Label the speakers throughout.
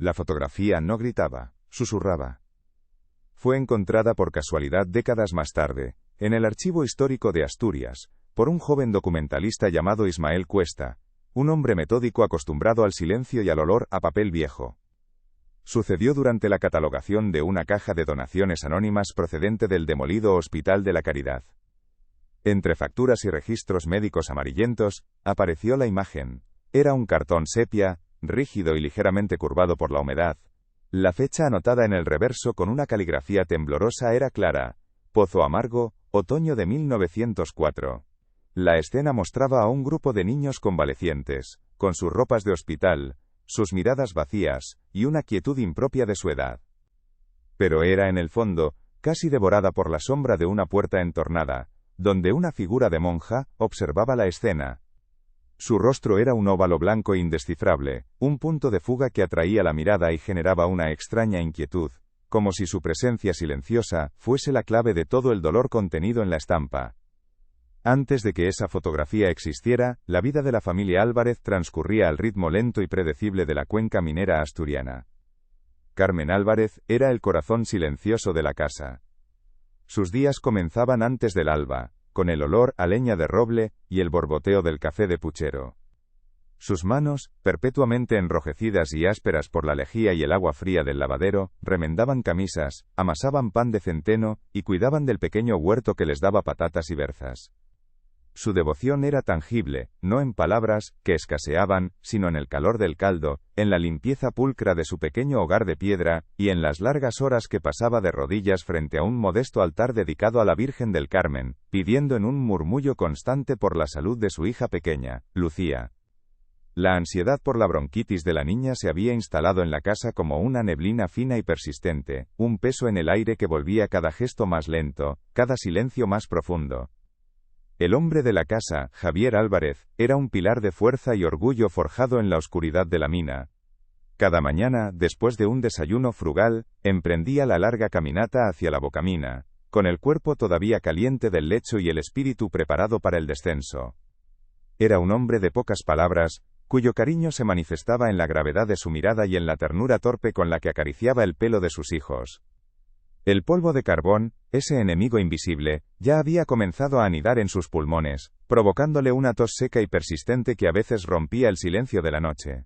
Speaker 1: La fotografía no gritaba, susurraba. Fue encontrada por casualidad décadas más tarde, en el Archivo Histórico de Asturias, por un joven documentalista llamado Ismael Cuesta, un hombre metódico acostumbrado al silencio y al olor a papel viejo. Sucedió durante la catalogación de una caja de donaciones anónimas procedente del demolido Hospital de la Caridad. Entre facturas y registros médicos amarillentos, apareció la imagen. Era un cartón sepia, rígido y ligeramente curvado por la humedad. La fecha anotada en el reverso con una caligrafía temblorosa era clara: Pozo Amargo, otoño de 1904. La escena mostraba a un grupo de niños convalecientes, con sus ropas de hospital, sus miradas vacías, y una quietud impropia de su edad. Pero era en el fondo, casi devorada por la sombra de una puerta entornada, donde una figura de monja observaba la escena. Su rostro era un óvalo blanco indescifrable, un punto de fuga que atraía la mirada y generaba una extraña inquietud, como si su presencia silenciosa fuese la clave de todo el dolor contenido en la estampa. Antes de que esa fotografía existiera, la vida de la familia Álvarez transcurría al ritmo lento y predecible de la cuenca minera asturiana. Carmen Álvarez era el corazón silencioso de la casa. Sus días comenzaban antes del alba, con el olor a leña de roble y el borboteo del café de puchero. Sus manos, perpetuamente enrojecidas y ásperas por la lejía y el agua fría del lavadero, remendaban camisas, amasaban pan de centeno y cuidaban del pequeño huerto que les daba patatas y berzas. Su devoción era tangible, no en palabras, que escaseaban, sino en el calor del caldo, en la limpieza pulcra de su pequeño hogar de piedra, y en las largas horas que pasaba de rodillas frente a un modesto altar dedicado a la Virgen del Carmen, pidiendo en un murmullo constante por la salud de su hija pequeña, Lucía. La ansiedad por la bronquitis de la niña se había instalado en la casa como una neblina fina y persistente, un peso en el aire que volvía cada gesto más lento, cada silencio más profundo. El hombre de la casa, Javier Álvarez, era un pilar de fuerza y orgullo forjado en la oscuridad de la mina. Cada mañana, después de un desayuno frugal, emprendía la larga caminata hacia la bocamina, con el cuerpo todavía caliente del lecho y el espíritu preparado para el descenso. Era un hombre de pocas palabras, cuyo cariño se manifestaba en la gravedad de su mirada y en la ternura torpe con la que acariciaba el pelo de sus hijos. El polvo de carbón, ese enemigo invisible, ya había comenzado a anidar en sus pulmones, provocándole una tos seca y persistente que a veces rompía el silencio de la noche.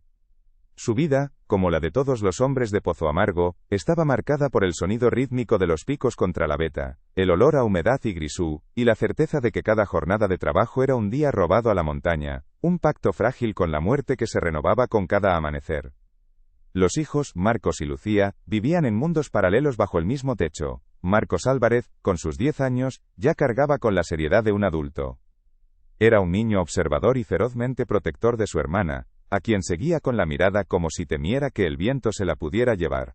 Speaker 1: Su vida, como la de todos los hombres de Pozo Amargo, estaba marcada por el sonido rítmico de los picos contra la veta, el olor a humedad y grisú, y la certeza de que cada jornada de trabajo era un día robado a la montaña, un pacto frágil con la muerte que se renovaba con cada amanecer. Los hijos, Marcos y Lucía, vivían en mundos paralelos bajo el mismo techo. Marcos Álvarez, con sus 10 años, ya cargaba con la seriedad de un adulto. Era un niño observador y ferozmente protector de su hermana, a quien seguía con la mirada como si temiera que el viento se la pudiera llevar.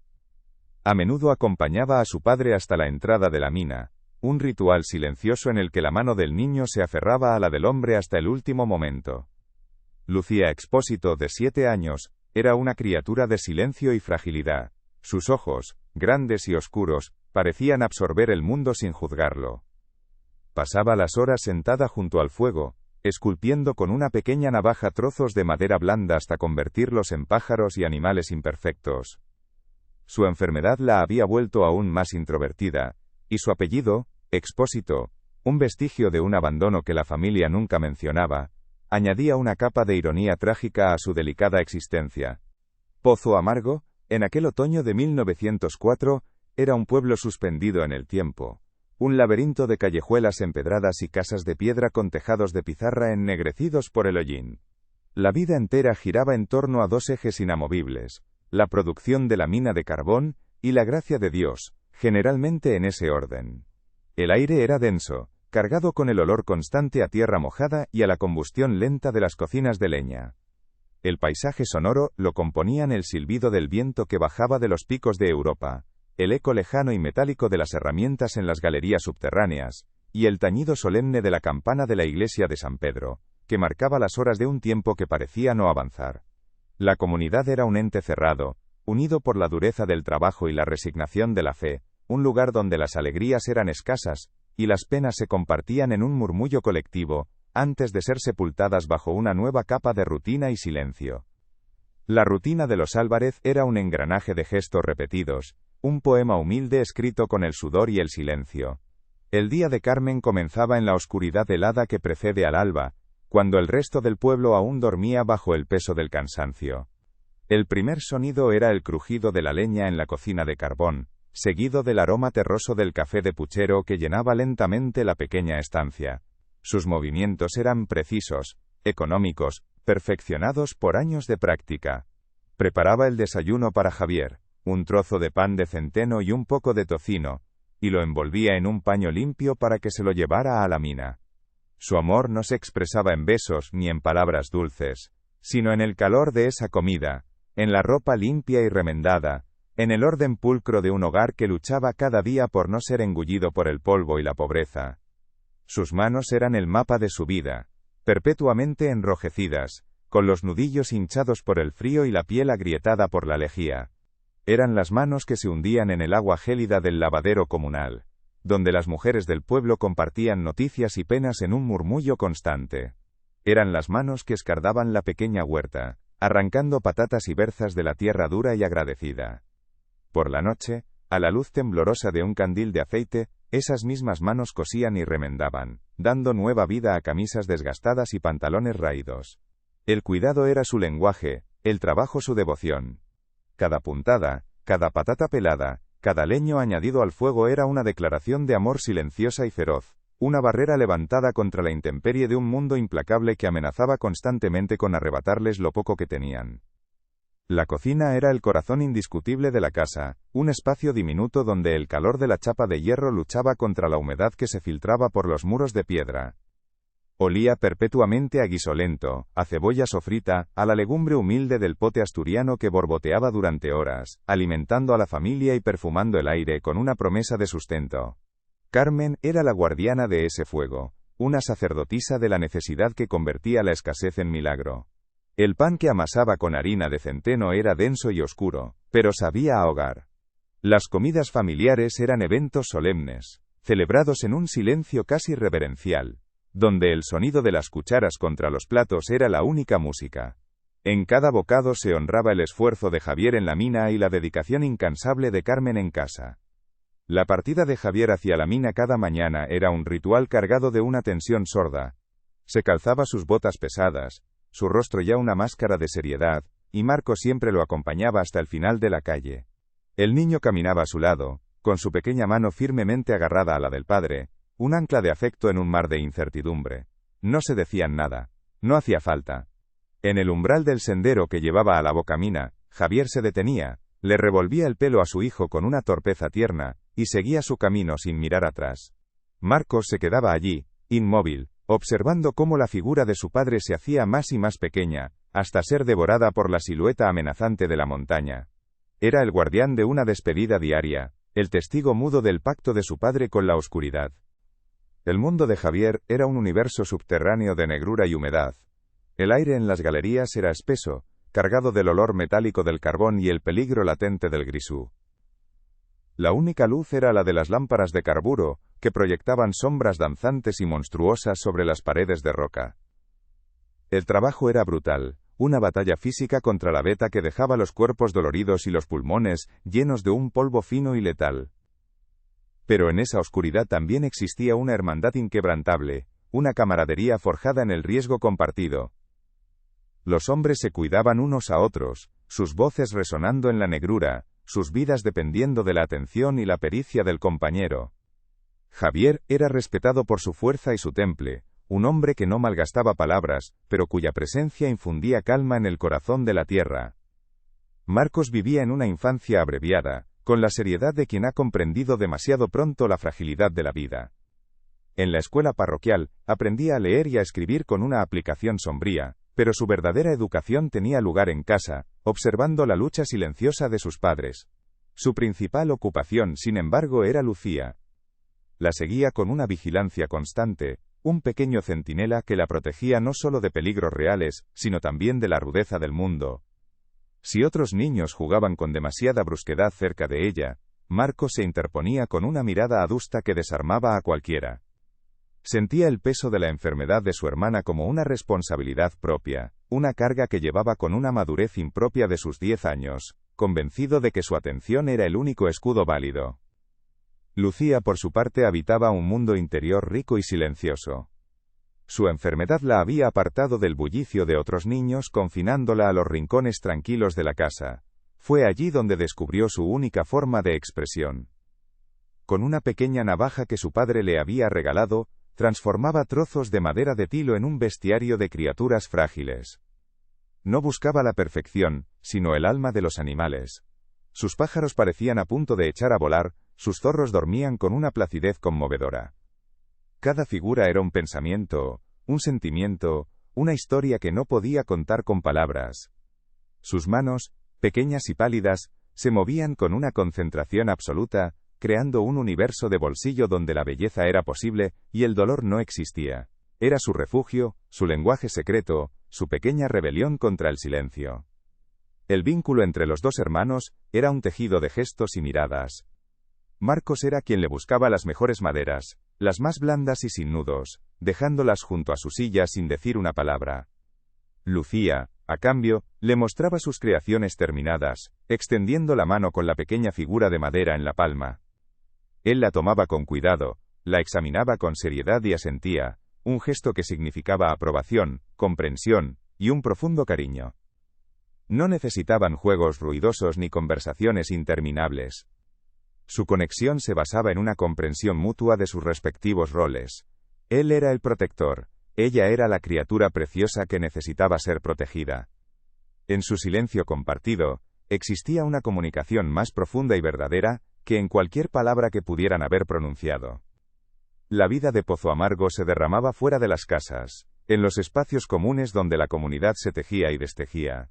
Speaker 1: A menudo acompañaba a su padre hasta la entrada de la mina, un ritual silencioso en el que la mano del niño se aferraba a la del hombre hasta el último momento. Lucía Expósito, de 7 años, era una criatura de silencio y fragilidad. Sus ojos, grandes y oscuros, parecían absorber el mundo sin juzgarlo. Pasaba las horas sentada junto al fuego, esculpiendo con una pequeña navaja trozos de madera blanda hasta convertirlos en pájaros y animales imperfectos. Su enfermedad la había vuelto aún más introvertida, y su apellido, Expósito, un vestigio de un abandono que la familia nunca mencionaba, añadía una capa de ironía trágica a su delicada existencia. Pozo Amargo, en aquel otoño de 1904, era un pueblo suspendido en el tiempo, un laberinto de callejuelas empedradas y casas de piedra con tejados de pizarra ennegrecidos por el hollín. La vida entera giraba en torno a dos ejes inamovibles, la producción de la mina de carbón y la gracia de Dios, generalmente en ese orden. El aire era denso, cargado con el olor constante a tierra mojada y a la combustión lenta de las cocinas de leña. El paisaje sonoro lo componían el silbido del viento que bajaba de los picos de Europa, el eco lejano y metálico de las herramientas en las galerías subterráneas, y el tañido solemne de la campana de la iglesia de San Pedro, que marcaba las horas de un tiempo que parecía no avanzar. La comunidad era un ente cerrado, unido por la dureza del trabajo y la resignación de la fe, un lugar donde las alegrías eran escasas, y las penas se compartían en un murmullo colectivo, antes de ser sepultadas bajo una nueva capa de rutina y silencio. La rutina de los Álvarez era un engranaje de gestos repetidos, un poema humilde escrito con el sudor y el silencio. El día de Carmen comenzaba en la oscuridad helada que precede al alba, cuando el resto del pueblo aún dormía bajo el peso del cansancio. El primer sonido era el crujido de la leña en la cocina de carbón, seguido del aroma terroso del café de puchero que llenaba lentamente la pequeña estancia. Sus movimientos eran precisos, económicos, perfeccionados por años de práctica. Preparaba el desayuno para Javier, un trozo de pan de centeno y un poco de tocino, y lo envolvía en un paño limpio para que se lo llevara a la mina. Su amor no se expresaba en besos ni en palabras dulces, sino en el calor de esa comida, en la ropa limpia y remendada, en el orden pulcro de un hogar que luchaba cada día por no ser engullido por el polvo y la pobreza. Sus manos eran el mapa de su vida, perpetuamente enrojecidas, con los nudillos hinchados por el frío y la piel agrietada por la lejía. Eran las manos que se hundían en el agua gélida del lavadero comunal, donde las mujeres del pueblo compartían noticias y penas en un murmullo constante. Eran las manos que escardaban la pequeña huerta, arrancando patatas y berzas de la tierra dura y agradecida. Por la noche, a la luz temblorosa de un candil de aceite, esas mismas manos cosían y remendaban, dando nueva vida a camisas desgastadas y pantalones raídos. El cuidado era su lenguaje, el trabajo su devoción. Cada puntada, cada patata pelada, cada leño añadido al fuego era una declaración de amor silenciosa y feroz, una barrera levantada contra la intemperie de un mundo implacable que amenazaba constantemente con arrebatarles lo poco que tenían. La cocina era el corazón indiscutible de la casa, un espacio diminuto donde el calor de la chapa de hierro luchaba contra la humedad que se filtraba por los muros de piedra. Olía perpetuamente a guiso lento, a cebolla sofrita, a la legumbre humilde del pote asturiano que borboteaba durante horas, alimentando a la familia y perfumando el aire con una promesa de sustento. Carmen era la guardiana de ese fuego, una sacerdotisa de la necesidad que convertía la escasez en milagro. El pan que amasaba con harina de centeno era denso y oscuro, pero sabía a hogar. Las comidas familiares eran eventos solemnes, celebrados en un silencio casi reverencial, donde el sonido de las cucharas contra los platos era la única música. En cada bocado se honraba el esfuerzo de Javier en la mina y la dedicación incansable de Carmen en casa. La partida de Javier hacia la mina cada mañana era un ritual cargado de una tensión sorda. Se calzaba sus botas pesadas, su rostro ya una máscara de seriedad, y Marco siempre lo acompañaba hasta el final de la calle. El niño caminaba a su lado, con su pequeña mano firmemente agarrada a la del padre, un ancla de afecto en un mar de incertidumbre. No se decían nada. No hacía falta. En el umbral del sendero que llevaba a la bocamina, Javier se detenía, le revolvía el pelo a su hijo con una torpeza tierna, y seguía su camino sin mirar atrás. Marcos se quedaba allí, inmóvil, observando cómo la figura de su padre se hacía más y más pequeña, hasta ser devorada por la silueta amenazante de la montaña. Era el guardián de una despedida diaria, el testigo mudo del pacto de su padre con la oscuridad. El mundo de Javier era un universo subterráneo de negrura y humedad. El aire en las galerías era espeso, cargado del olor metálico del carbón y el peligro latente del grisú. La única luz era la de las lámparas de carburo, que proyectaban sombras danzantes y monstruosas sobre las paredes de roca. El trabajo era brutal, una batalla física contra la veta que dejaba los cuerpos doloridos y los pulmones llenos de un polvo fino y letal. Pero en esa oscuridad también existía una hermandad inquebrantable, una camaradería forjada en el riesgo compartido. Los hombres se cuidaban unos a otros, sus voces resonando en la negrura, sus vidas dependiendo de la atención y la pericia del compañero. Javier era respetado por su fuerza y su temple, un hombre que no malgastaba palabras, pero cuya presencia infundía calma en el corazón de la tierra. Marcos vivía en una infancia abreviada, con la seriedad de quien ha comprendido demasiado pronto la fragilidad de la vida. En la escuela parroquial, aprendía a leer y a escribir con una aplicación sombría, pero su verdadera educación tenía lugar en casa, observando la lucha silenciosa de sus padres. Su principal ocupación, sin embargo, era Lucía. La seguía con una vigilancia constante, un pequeño centinela que la protegía no solo de peligros reales, sino también de la rudeza del mundo. Si otros niños jugaban con demasiada brusquedad cerca de ella, Marcos se interponía con una mirada adusta que desarmaba a cualquiera. Sentía el peso de la enfermedad de su hermana como una responsabilidad propia, una carga que llevaba con una madurez impropia de sus 10 años, convencido de que su atención era el único escudo válido. Lucía, por su parte, habitaba un mundo interior rico y silencioso. Su enfermedad la había apartado del bullicio de otros niños, confinándola a los rincones tranquilos de la casa. Fue allí donde descubrió su única forma de expresión. Con una pequeña navaja que su padre le había regalado, transformaba trozos de madera de tilo en un bestiario de criaturas frágiles. No buscaba la perfección, sino el alma de los animales. Sus pájaros parecían a punto de echar a volar, sus zorros dormían con una placidez conmovedora. Cada figura era un pensamiento, un sentimiento, una historia que no podía contar con palabras. Sus manos, pequeñas y pálidas, se movían con una concentración absoluta, creando un universo de bolsillo donde la belleza era posible y el dolor no existía. Era su refugio, su lenguaje secreto, su pequeña rebelión contra el silencio. El vínculo entre los dos hermanos era un tejido de gestos y miradas. Marcos era quien le buscaba las mejores maderas, las más blandas y sin nudos, dejándolas junto a su silla sin decir una palabra. Lucía, a cambio, le mostraba sus creaciones terminadas, extendiendo la mano con la pequeña figura de madera en la palma. Él la tomaba con cuidado, la examinaba con seriedad y asentía, un gesto que significaba aprobación, comprensión y un profundo cariño. No necesitaban juegos ruidosos ni conversaciones interminables. Su conexión se basaba en una comprensión mutua de sus respectivos roles. Él era el protector, ella era la criatura preciosa que necesitaba ser protegida. En su silencio compartido, existía una comunicación más profunda y verdadera que en cualquier palabra que pudieran haber pronunciado. La vida de Pozo Amargo se derramaba fuera de las casas, en los espacios comunes donde la comunidad se tejía y destejía.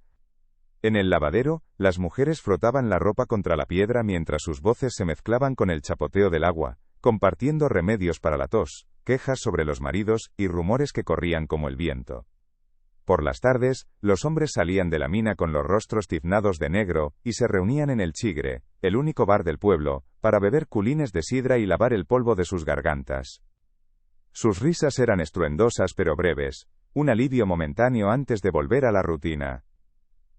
Speaker 1: En el lavadero, las mujeres frotaban la ropa contra la piedra mientras sus voces se mezclaban con el chapoteo del agua, compartiendo remedios para la tos, quejas sobre los maridos y rumores que corrían como el viento. Por las tardes, los hombres salían de la mina con los rostros tiznados de negro y se reunían en el Chigre, el único bar del pueblo, para beber culines de sidra y lavar el polvo de sus gargantas. Sus risas eran estruendosas pero breves, un alivio momentáneo antes de volver a la rutina.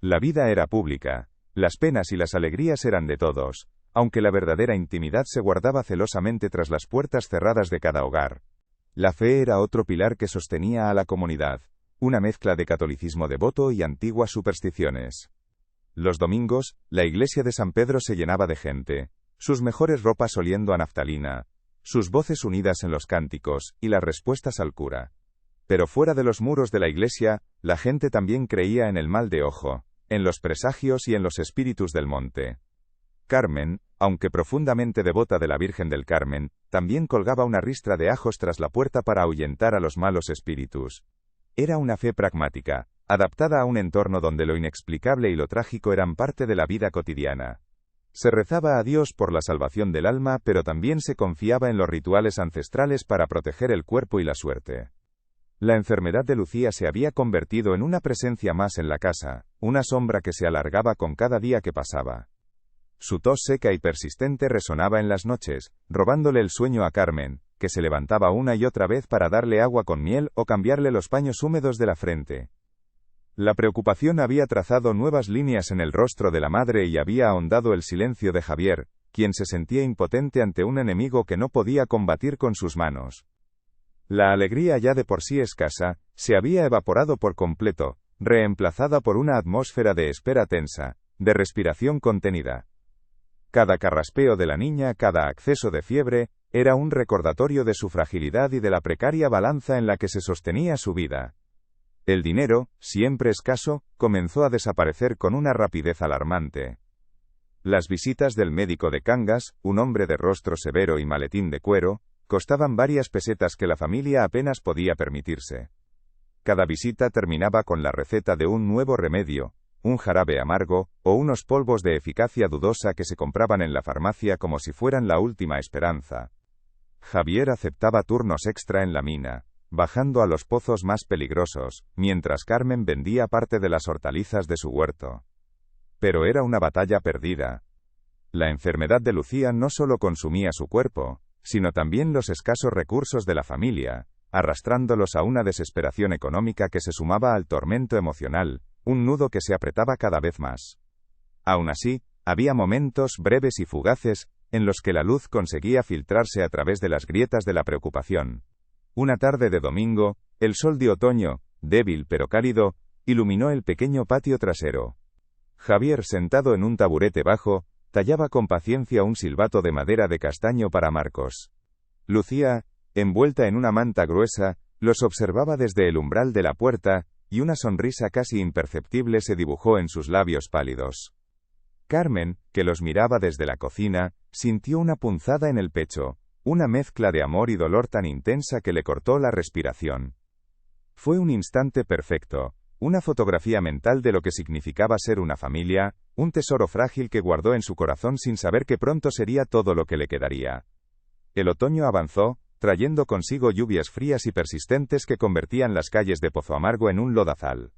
Speaker 1: La vida era pública, las penas y las alegrías eran de todos, aunque la verdadera intimidad se guardaba celosamente tras las puertas cerradas de cada hogar. La fe era otro pilar que sostenía a la comunidad, una mezcla de catolicismo devoto y antiguas supersticiones. Los domingos, la iglesia de San Pedro se llenaba de gente, sus mejores ropas oliendo a naftalina, sus voces unidas en los cánticos y las respuestas al cura. Pero fuera de los muros de la iglesia, la gente también creía en el mal de ojo, en los presagios y en los espíritus del monte. Carmen, aunque profundamente devota de la Virgen del Carmen, también colgaba una ristra de ajos tras la puerta para ahuyentar a los malos espíritus. Era una fe pragmática, adaptada a un entorno donde lo inexplicable y lo trágico eran parte de la vida cotidiana. Se rezaba a Dios por la salvación del alma, pero también se confiaba en los rituales ancestrales para proteger el cuerpo y la suerte. La enfermedad de Lucía se había convertido en una presencia más en la casa, una sombra que se alargaba con cada día que pasaba. Su tos seca y persistente resonaba en las noches, robándole el sueño a Carmen, que se levantaba una y otra vez para darle agua con miel o cambiarle los paños húmedos de la frente. La preocupación había trazado nuevas líneas en el rostro de la madre y había ahondado el silencio de Javier, quien se sentía impotente ante un enemigo que no podía combatir con sus manos. La alegría, ya de por sí escasa, se había evaporado por completo, reemplazada por una atmósfera de espera tensa, de respiración contenida. Cada carraspeo de la niña, cada acceso de fiebre, era un recordatorio de su fragilidad y de la precaria balanza en la que se sostenía su vida. El dinero, siempre escaso, comenzó a desaparecer con una rapidez alarmante. Las visitas del médico de Cangas, un hombre de rostro severo y maletín de cuero, costaban varias pesetas que la familia apenas podía permitirse. Cada visita terminaba con la receta de un nuevo remedio, un jarabe amargo, o unos polvos de eficacia dudosa que se compraban en la farmacia como si fueran la última esperanza. Javier aceptaba turnos extra en la mina, bajando a los pozos más peligrosos, mientras Carmen vendía parte de las hortalizas de su huerto. Pero era una batalla perdida. La enfermedad de Lucía no solo consumía su cuerpo, sino también los escasos recursos de la familia, arrastrándolos a una desesperación económica que se sumaba al tormento emocional, un nudo que se apretaba cada vez más. Aún así, había momentos breves y fugaces, en los que la luz conseguía filtrarse a través de las grietas de la preocupación. Una tarde de domingo, el sol de otoño, débil pero cálido, iluminó el pequeño patio trasero. Javier, sentado en un taburete bajo, tallaba con paciencia un silbato de madera de castaño para Marcos. Lucía, envuelta en una manta gruesa, los observaba desde el umbral de la puerta, y una sonrisa casi imperceptible se dibujó en sus labios pálidos. Carmen, que los miraba desde la cocina, sintió una punzada en el pecho, una mezcla de amor y dolor tan intensa que le cortó la respiración. Fue un instante perfecto, una fotografía mental de lo que significaba ser una familia, un tesoro frágil que guardó en su corazón sin saber que pronto sería todo lo que le quedaría. El otoño avanzó, trayendo consigo lluvias frías y persistentes que convertían las calles de Pozo Amargo en un lodazal.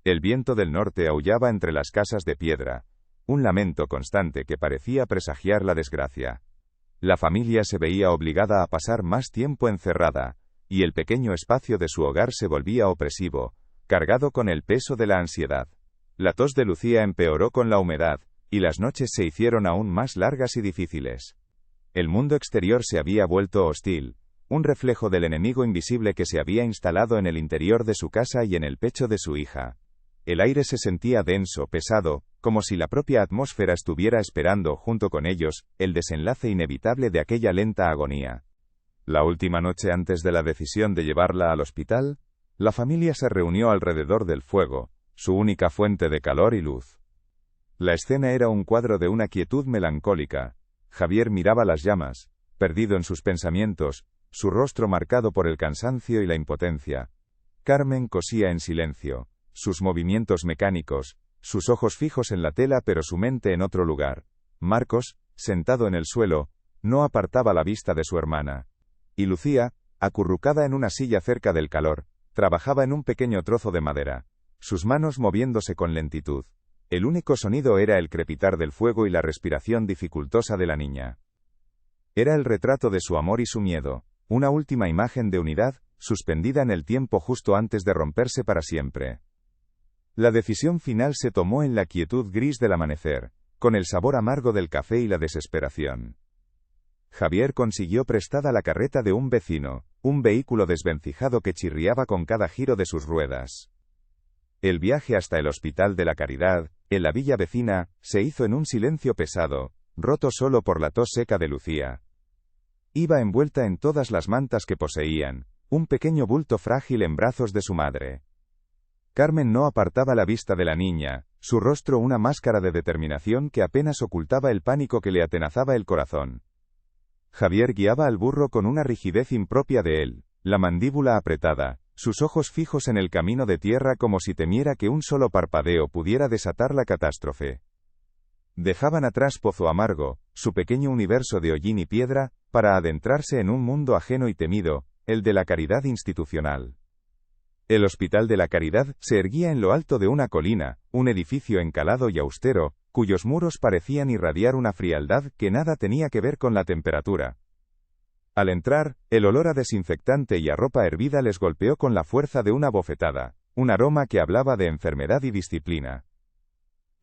Speaker 1: El viento del norte aullaba entre las casas de piedra, un lamento constante que parecía presagiar la desgracia. La familia se veía obligada a pasar más tiempo encerrada, y el pequeño espacio de su hogar se volvía opresivo, cargado con el peso de la ansiedad. La tos de Lucía empeoró con la humedad, y las noches se hicieron aún más largas y difíciles. El mundo exterior se había vuelto hostil, un reflejo del enemigo invisible que se había instalado en el interior de su casa y en el pecho de su hija. El aire se sentía denso, pesado, como si la propia atmósfera estuviera esperando, junto con ellos, el desenlace inevitable de aquella lenta agonía. La última noche antes de la decisión de llevarla al hospital, la familia se reunió alrededor del fuego, su única fuente de calor y luz. La escena era un cuadro de una quietud melancólica. Javier miraba las llamas, perdido en sus pensamientos, su rostro marcado por el cansancio y la impotencia. Carmen cosía en silencio, sus movimientos mecánicos, sus ojos fijos en la tela pero su mente en otro lugar. Marcos, sentado en el suelo, no apartaba la vista de su hermana. Y Lucía, acurrucada en una silla cerca del calor, trabajaba en un pequeño trozo de madera, sus manos moviéndose con lentitud. El único sonido era el crepitar del fuego y la respiración dificultosa de la niña. Era el retrato de su amor y su miedo, una última imagen de unidad, suspendida en el tiempo justo antes de romperse para siempre. La decisión final se tomó en la quietud gris del amanecer, con el sabor amargo del café y la desesperación. Javier consiguió prestada la carreta de un vecino, un vehículo desvencijado que chirriaba con cada giro de sus ruedas. El viaje hasta el Hospital de la Caridad, en la villa vecina, se hizo en un silencio pesado, roto solo por la tos seca de Lucía. Iba envuelta en todas las mantas que poseían, un pequeño bulto frágil en brazos de su madre. Carmen no apartaba la vista de la niña, su rostro una máscara de determinación que apenas ocultaba el pánico que le atenazaba el corazón. Javier guiaba al burro con una rigidez impropia de él, la mandíbula apretada, sus ojos fijos en el camino de tierra como si temiera que un solo parpadeo pudiera desatar la catástrofe. Dejaban atrás Pozo Amargo, su pequeño universo de hollín y piedra, para adentrarse en un mundo ajeno y temido, el de la caridad institucional. El Hospital de la Caridad se erguía en lo alto de una colina, un edificio encalado y austero, cuyos muros parecían irradiar una frialdad que nada tenía que ver con la temperatura. Al entrar, el olor a desinfectante y a ropa hervida les golpeó con la fuerza de una bofetada, un aroma que hablaba de enfermedad y disciplina.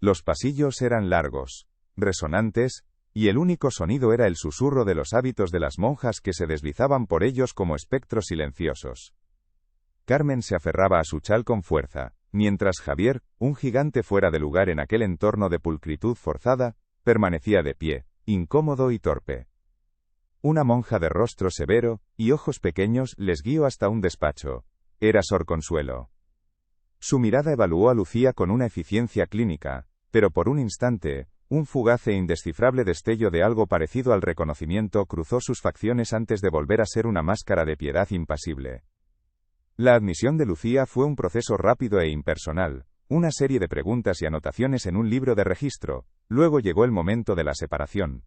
Speaker 1: Los pasillos eran largos, resonantes, y el único sonido era el susurro de los hábitos de las monjas que se deslizaban por ellos como espectros silenciosos. Carmen se aferraba a su chal con fuerza, mientras Javier, un gigante fuera de lugar en aquel entorno de pulcritud forzada, permanecía de pie, incómodo y torpe. Una monja de rostro severo y ojos pequeños les guió hasta un despacho. Era Sor Consuelo. Su mirada evaluó a Lucía con una eficiencia clínica, pero por un instante, un fugaz e indescifrable destello de algo parecido al reconocimiento cruzó sus facciones antes de volver a ser una máscara de piedad impasible. La admisión de Lucía fue un proceso rápido e impersonal, una serie de preguntas y anotaciones en un libro de registro. Luego llegó el momento de la separación.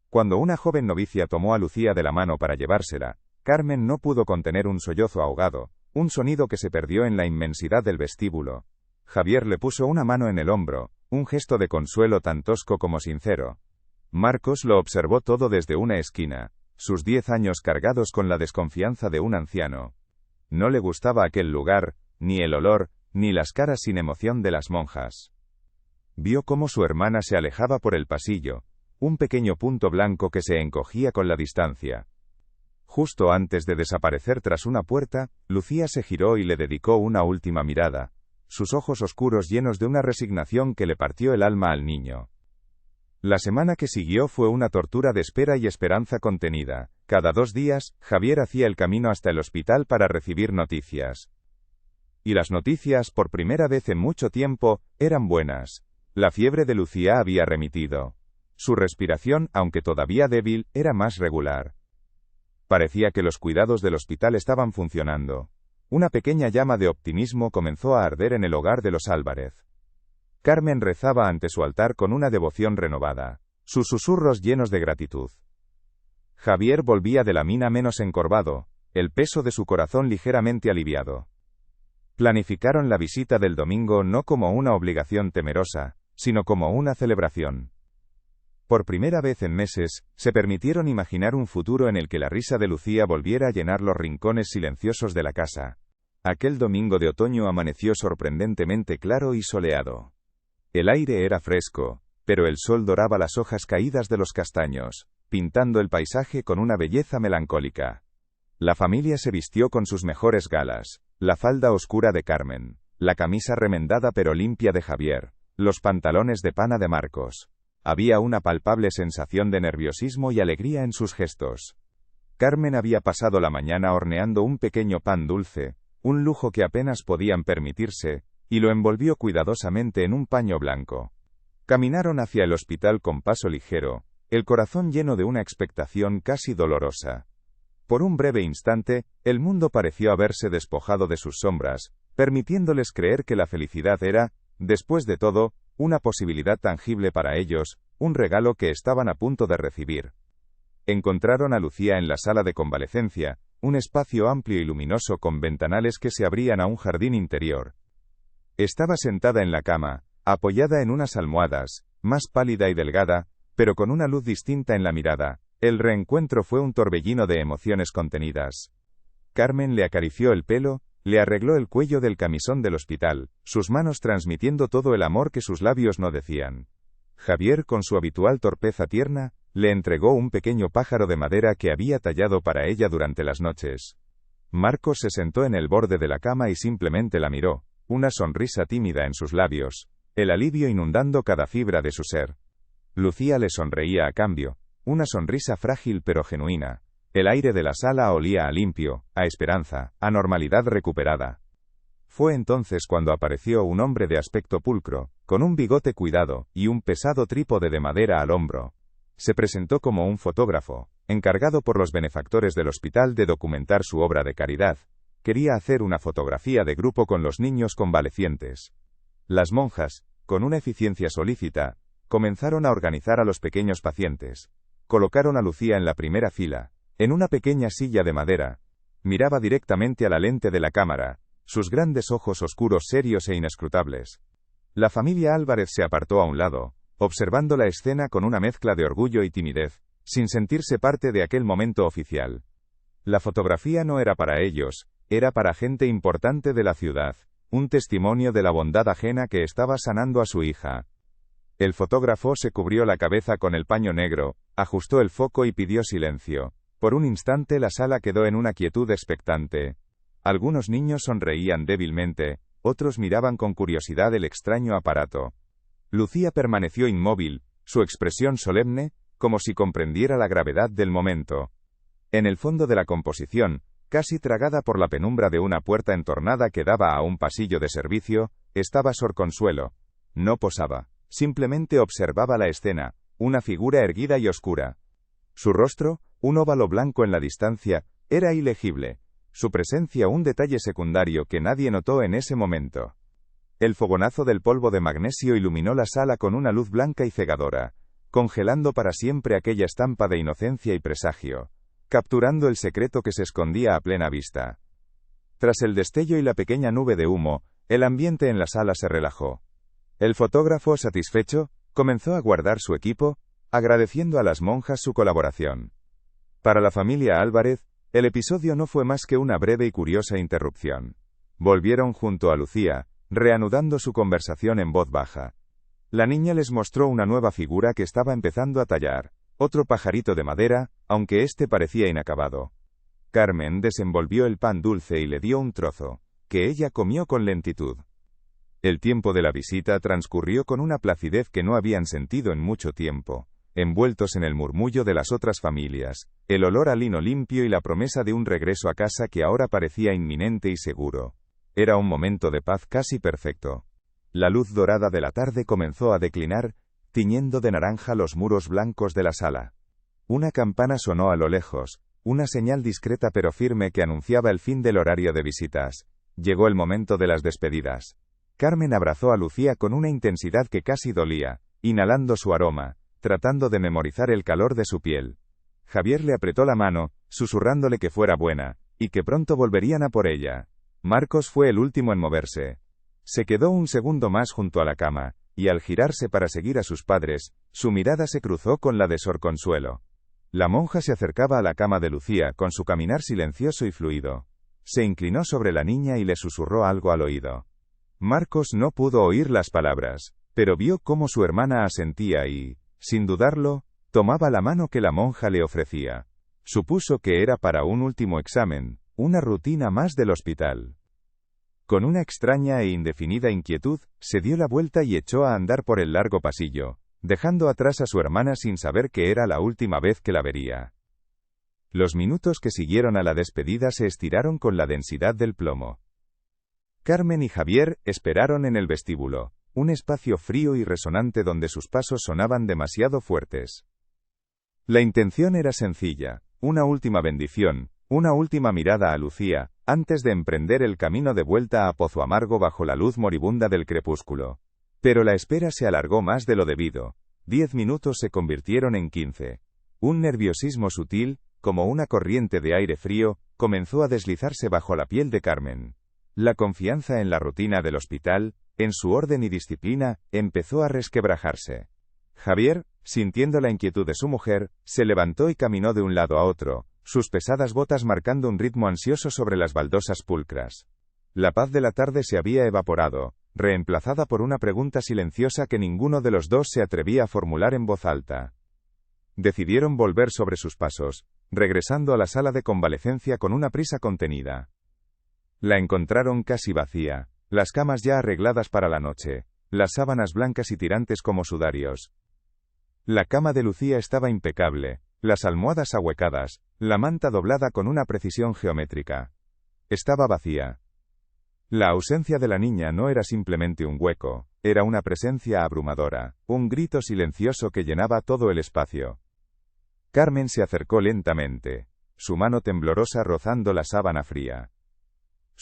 Speaker 1: Cuando una joven novicia tomó a Lucía de la mano para llevársela, Carmen no pudo contener un sollozo ahogado, un sonido que se perdió en la inmensidad del vestíbulo. Javier le puso una mano en el hombro, un gesto de consuelo tan tosco como sincero. Marcos lo observó todo desde una esquina, sus 10 años cargados con la desconfianza de un anciano. No le gustaba aquel lugar, ni el olor, ni las caras sin emoción de las monjas. Vio cómo su hermana se alejaba por el pasillo, un pequeño punto blanco que se encogía con la distancia. Justo antes de desaparecer tras una puerta, Lucía se giró y le dedicó una última mirada, sus ojos oscuros llenos de una resignación que le partió el alma al niño. La semana que siguió fue una tortura de espera y esperanza contenida. Cada 2 días, Javier hacía el camino hasta el hospital para recibir noticias. Y las noticias, por primera vez en mucho tiempo, eran buenas. La fiebre de Lucía había remitido. Su respiración, aunque todavía débil, era más regular. Parecía que los cuidados del hospital estaban funcionando. Una pequeña llama de optimismo comenzó a arder en el hogar de los Álvarez. Carmen rezaba ante su altar con una devoción renovada, sus susurros llenos de gratitud. Javier volvía de la mina menos encorvado, el peso de su corazón ligeramente aliviado. Planificaron la visita del domingo no como una obligación temerosa, sino como una celebración. Por primera vez en meses, se permitieron imaginar un futuro en el que la risa de Lucía volviera a llenar los rincones silenciosos de la casa. Aquel domingo de otoño amaneció sorprendentemente claro y soleado. El aire era fresco, pero el sol doraba las hojas caídas de los castaños, pintando el paisaje con una belleza melancólica. La familia se vistió con sus mejores galas, la falda oscura de Carmen, la camisa remendada pero limpia de Javier, los pantalones de pana de Marcos. Había una palpable sensación de nerviosismo y alegría en sus gestos. Carmen había pasado la mañana horneando un pequeño pan dulce, un lujo que apenas podían permitirse, y lo envolvió cuidadosamente en un paño blanco. Caminaron hacia el hospital con paso ligero, el corazón lleno de una expectación casi dolorosa. Por un breve instante, el mundo pareció haberse despojado de sus sombras, permitiéndoles creer que la felicidad era, después de todo, una posibilidad tangible para ellos, un regalo que estaban a punto de recibir. Encontraron a Lucía en la sala de convalecencia, un espacio amplio y luminoso con ventanales que se abrían a un jardín interior. Estaba sentada en la cama, apoyada en unas almohadas, más pálida y delgada, pero con una luz distinta en la mirada. El reencuentro fue un torbellino de emociones contenidas. Carmen le acarició el pelo, le arregló el cuello del camisón del hospital, sus manos transmitiendo todo el amor que sus labios no decían. Javier, con su habitual torpeza tierna, le entregó un pequeño pájaro de madera que había tallado para ella durante las noches. Marcos se sentó en el borde de la cama y simplemente la miró, una sonrisa tímida en sus labios, el alivio inundando cada fibra de su ser. Lucía le sonreía a cambio, una sonrisa frágil pero genuina. El aire de la sala olía a limpio, a esperanza, a normalidad recuperada. Fue entonces cuando apareció un hombre de aspecto pulcro, con un bigote cuidado, y un pesado trípode de madera al hombro. Se presentó como un fotógrafo, encargado por los benefactores del hospital de documentar su obra de caridad. Quería hacer una fotografía de grupo con los niños convalecientes. Las monjas, con una eficiencia solícita, comenzaron a organizar a los pequeños pacientes. Colocaron a Lucía en la primera fila, en una pequeña silla de madera. Miraba directamente a la lente de la cámara, sus grandes ojos oscuros serios e inescrutables. La familia Álvarez se apartó a un lado, observando la escena con una mezcla de orgullo y timidez, sin sentirse parte de aquel momento oficial. La fotografía no era para ellos, era para gente importante de la ciudad, un testimonio de la bondad ajena que estaba sanando a su hija. El fotógrafo se cubrió la cabeza con el paño negro, ajustó el foco y pidió silencio. Por un instante la sala quedó en una quietud expectante. Algunos niños sonreían débilmente, otros miraban con curiosidad el extraño aparato. Lucía permaneció inmóvil, su expresión solemne, como si comprendiera la gravedad del momento. En el fondo de la composición, casi tragada por la penumbra de una puerta entornada que daba a un pasillo de servicio, estaba Sor Consuelo. No posaba, simplemente observaba la escena, una figura erguida y oscura. Su rostro, un óvalo blanco en la distancia, era ilegible. Su presencia un detalle secundario que nadie notó en ese momento. El fogonazo del polvo de magnesio iluminó la sala con una luz blanca y cegadora, congelando para siempre aquella estampa de inocencia y presagio, capturando el secreto que se escondía a plena vista. Tras el destello y la pequeña nube de humo, el ambiente en la sala se relajó. El fotógrafo, satisfecho, comenzó a guardar su equipo, agradeciendo a las monjas su colaboración. Para la familia Álvarez, el episodio no fue más que una breve y curiosa interrupción. Volvieron junto a Lucía, reanudando su conversación en voz baja. La niña les mostró una nueva figura que estaba empezando a tallar, otro pajarito de madera, aunque este parecía inacabado. Carmen desenvolvió el pan dulce y le dio un trozo, que ella comió con lentitud. El tiempo de la visita transcurrió con una placidez que no habían sentido en mucho tiempo, envueltos en el murmullo de las otras familias, el olor a lino limpio y la promesa de un regreso a casa que ahora parecía inminente y seguro. Era un momento de paz casi perfecto. La luz dorada de la tarde comenzó a declinar, tiñendo de naranja los muros blancos de la sala. Una campana sonó a lo lejos, una señal discreta pero firme que anunciaba el fin del horario de visitas. Llegó el momento de las despedidas. Carmen abrazó a Lucía con una intensidad que casi dolía, inhalando su aroma, tratando de memorizar el calor de su piel. Javier le apretó la mano, susurrándole que fuera buena, y que pronto volverían a por ella. Marcos fue el último en moverse. Se quedó un segundo más junto a la cama, y al girarse para seguir a sus padres, su mirada se cruzó con la de Sor Consuelo. La monja se acercaba a la cama de Lucía con su caminar silencioso y fluido. Se inclinó sobre la niña y le susurró algo al oído. Marcos no pudo oír las palabras, pero vio cómo su hermana asentía y, sin dudarlo, tomaba la mano que la monja le ofrecía. Supuso que era para un último examen, una rutina más del hospital. Con una extraña e indefinida inquietud, se dio la vuelta y echó a andar por el largo pasillo, dejando atrás a su hermana sin saber que era la última vez que la vería. Los minutos que siguieron a la despedida se estiraron con la densidad del plomo. Carmen y Javier esperaron en el vestíbulo, un espacio frío y resonante donde sus pasos sonaban demasiado fuertes. La intención era sencilla, una última bendición, una última mirada a Lucía, antes de emprender el camino de vuelta a Pozo Amargo bajo la luz moribunda del crepúsculo. Pero la espera se alargó más de lo debido. 10 minutos se convirtieron en 15. Un nerviosismo sutil, como una corriente de aire frío, comenzó a deslizarse bajo la piel de Carmen. La confianza en la rutina del hospital, en su orden y disciplina, empezó a resquebrajarse. Javier, sintiendo la inquietud de su mujer, se levantó y caminó de un lado a otro, sus pesadas botas marcando un ritmo ansioso sobre las baldosas pulcras. La paz de la tarde se había evaporado, reemplazada por una pregunta silenciosa que ninguno de los dos se atrevía a formular en voz alta. Decidieron volver sobre sus pasos, regresando a la sala de convalecencia con una prisa contenida. La encontraron casi vacía, las camas ya arregladas para la noche, las sábanas blancas y tirantes como sudarios. La cama de Lucía estaba impecable, las almohadas ahuecadas, la manta doblada con una precisión geométrica. Estaba vacía. La ausencia de la niña no era simplemente un hueco, era una presencia abrumadora, un grito silencioso que llenaba todo el espacio. Carmen se acercó lentamente, su mano temblorosa rozando la sábana fría.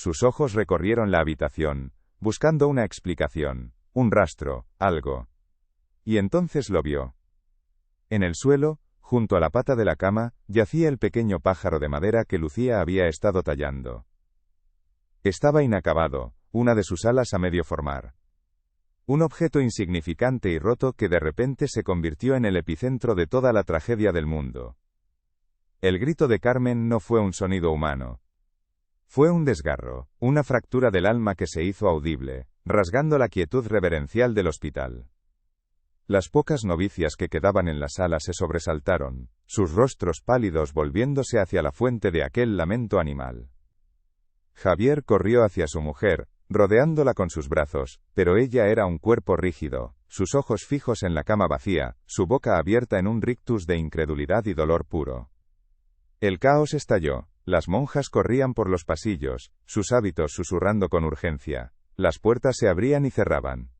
Speaker 1: Sus ojos recorrieron la habitación, buscando una explicación, un rastro, algo. Y entonces lo vio. En el suelo, junto a la pata de la cama, yacía el pequeño pájaro de madera que Lucía había estado tallando. Estaba inacabado, una de sus alas a medio formar. Un objeto insignificante y roto que de repente se convirtió en el epicentro de toda la tragedia del mundo. El grito de Carmen no fue un sonido humano. Fue un desgarro, una fractura del alma que se hizo audible, rasgando la quietud reverencial del hospital. Las pocas novicias que quedaban en la sala se sobresaltaron, sus rostros pálidos volviéndose hacia la fuente de aquel lamento animal. Javier corrió hacia su mujer, rodeándola con sus brazos, pero ella era un cuerpo rígido, sus ojos fijos en la cama vacía, su boca abierta en un rictus de incredulidad y dolor puro. El caos estalló. Las monjas corrían por los pasillos, sus hábitos susurrando con urgencia. Las puertas se abrían y cerraban.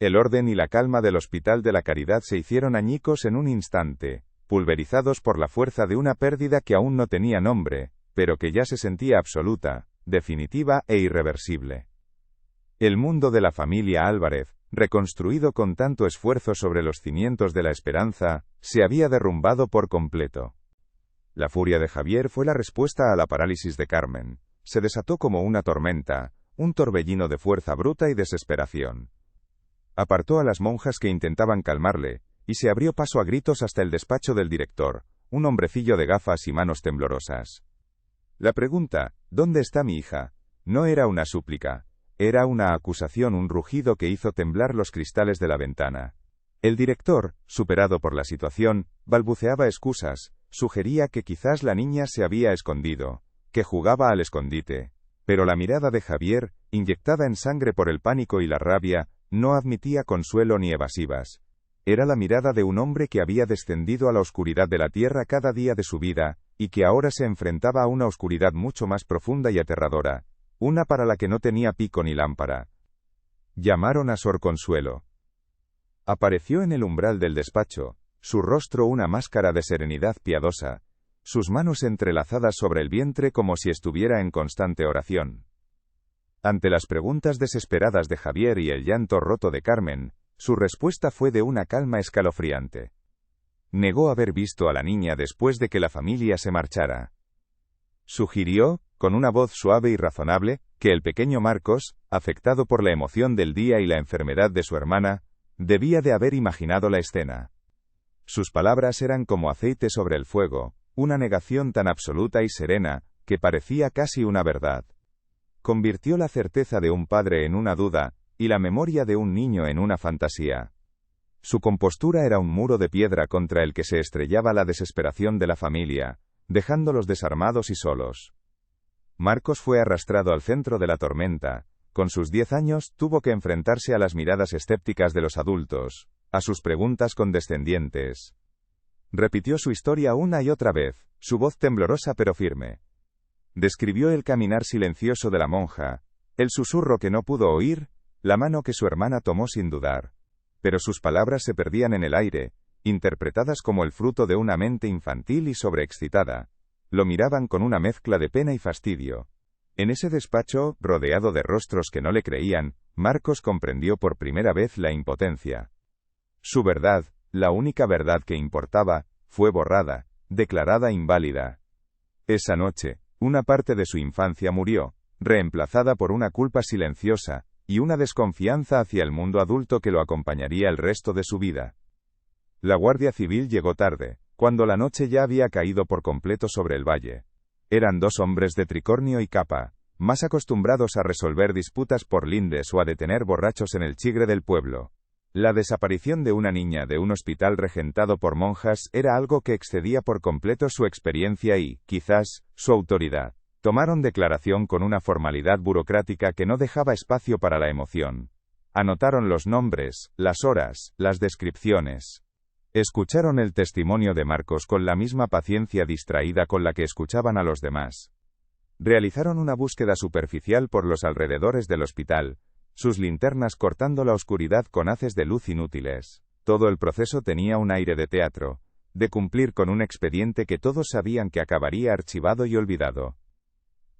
Speaker 1: El orden y la calma del Hospital de la Caridad se hicieron añicos en un instante, pulverizados por la fuerza de una pérdida que aún no tenía nombre, pero que ya se sentía absoluta, definitiva e irreversible. El mundo de la familia Álvarez, reconstruido con tanto esfuerzo sobre los cimientos de la esperanza, se había derrumbado por completo. La furia de Javier fue la respuesta a la parálisis de Carmen. Se desató como una tormenta, un torbellino de fuerza bruta y desesperación. Apartó a las monjas que intentaban calmarle, y se abrió paso a gritos hasta el despacho del director, un hombrecillo de gafas y manos temblorosas. La pregunta, ¿dónde está mi hija?, no era una súplica, era una acusación, un rugido que hizo temblar los cristales de la ventana. El director, superado por la situación, balbuceaba excusas, sugería que quizás la niña se había escondido, que jugaba al escondite. Pero la mirada de Javier, inyectada en sangre por el pánico y la rabia, no admitía consuelo ni evasivas. Era la mirada de un hombre que había descendido a la oscuridad de la tierra cada día de su vida, y que ahora se enfrentaba a una oscuridad mucho más profunda y aterradora, una para la que no tenía pico ni lámpara. Llamaron a Sor Consuelo. Apareció en el umbral del despacho, su rostro una máscara de serenidad piadosa, sus manos entrelazadas sobre el vientre como si estuviera en constante oración. Ante las preguntas desesperadas de Javier y el llanto roto de Carmen, su respuesta fue de una calma escalofriante. Negó haber visto a la niña después de que la familia se marchara. Sugirió, con una voz suave y razonable, que el pequeño Marcos, afectado por la emoción del día y la enfermedad de su hermana, debía de haber imaginado la escena. Sus palabras eran como aceite sobre el fuego, una negación tan absoluta y serena, que parecía casi una verdad. Convirtió la certeza de un padre en una duda, y la memoria de un niño en una fantasía. Su compostura era un muro de piedra contra el que se estrellaba la desesperación de la familia, dejándolos desarmados y solos. Marcos fue arrastrado al centro de la tormenta. Con sus 10 años, tuvo que enfrentarse a las miradas escépticas de los adultos, a sus preguntas condescendientes. Repitió su historia una y otra vez, su voz temblorosa pero firme. Describió el caminar silencioso de la monja, el susurro que no pudo oír, la mano que su hermana tomó sin dudar. Pero sus palabras se perdían en el aire, interpretadas como el fruto de una mente infantil y sobreexcitada. Lo miraban con una mezcla de pena y fastidio. En ese despacho, rodeado de rostros que no le creían, Marcos comprendió por primera vez la impotencia. Su verdad, la única verdad que importaba, fue borrada, declarada inválida. Esa noche, una parte de su infancia murió, reemplazada por una culpa silenciosa, y una desconfianza hacia el mundo adulto que lo acompañaría el resto de su vida. La Guardia Civil llegó tarde, cuando la noche ya había caído por completo sobre el valle. Eran 2 hombres de tricornio y capa, más acostumbrados a resolver disputas por lindes o a detener borrachos en el chigre del pueblo. La desaparición de una niña de un hospital regentado por monjas era algo que excedía por completo su experiencia y, quizás, su autoridad. Tomaron declaración con una formalidad burocrática que no dejaba espacio para la emoción. Anotaron los nombres, las horas, las descripciones. Escucharon el testimonio de Marcos con la misma paciencia distraída con la que escuchaban a los demás. Realizaron una búsqueda superficial por los alrededores del hospital, sus linternas cortando la oscuridad con haces de luz inútiles. Todo el proceso tenía un aire de teatro, de cumplir con un expediente que todos sabían que acabaría archivado y olvidado.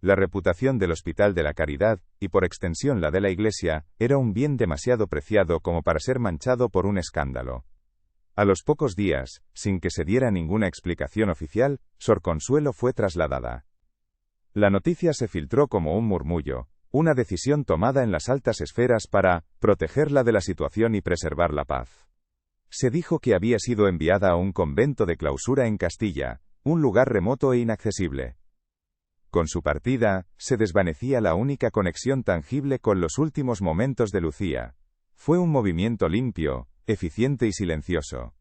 Speaker 1: La reputación del Hospital de la Caridad, y por extensión la de la Iglesia, era un bien demasiado preciado como para ser manchado por un escándalo. A los pocos días, sin que se diera ninguna explicación oficial, Sor Consuelo fue trasladada. La noticia se filtró como un murmullo, una decisión tomada en las altas esferas para protegerla de la situación y preservar la paz. Se dijo que había sido enviada a un convento de clausura en Castilla, un lugar remoto e inaccesible. Con su partida, se desvanecía la única conexión tangible con los últimos momentos de Lucía. Fue un movimiento limpio, eficiente y silencioso.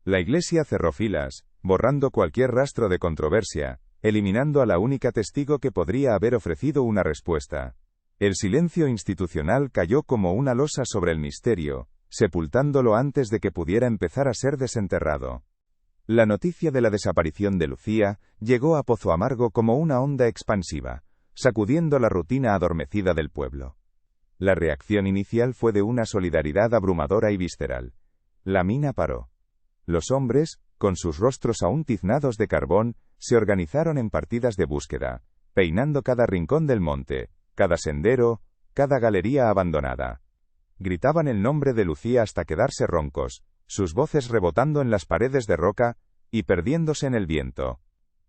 Speaker 1: La Iglesia cerró filas, borrando cualquier rastro de controversia, eliminando a la única testigo que podría haber ofrecido una respuesta. El silencio institucional cayó como una losa sobre el misterio, sepultándolo antes de que pudiera empezar a ser desenterrado. La noticia de la desaparición de Lucía llegó a Pozo Amargo como una onda expansiva, sacudiendo la rutina adormecida del pueblo. La reacción inicial fue de una solidaridad abrumadora y visceral. La mina paró. Los hombres, con sus rostros aún tiznados de carbón, se organizaron en partidas de búsqueda, peinando cada rincón del monte, cada sendero, cada galería abandonada. Gritaban el nombre de Lucía hasta quedarse roncos, sus voces rebotando en las paredes de roca, y perdiéndose en el viento.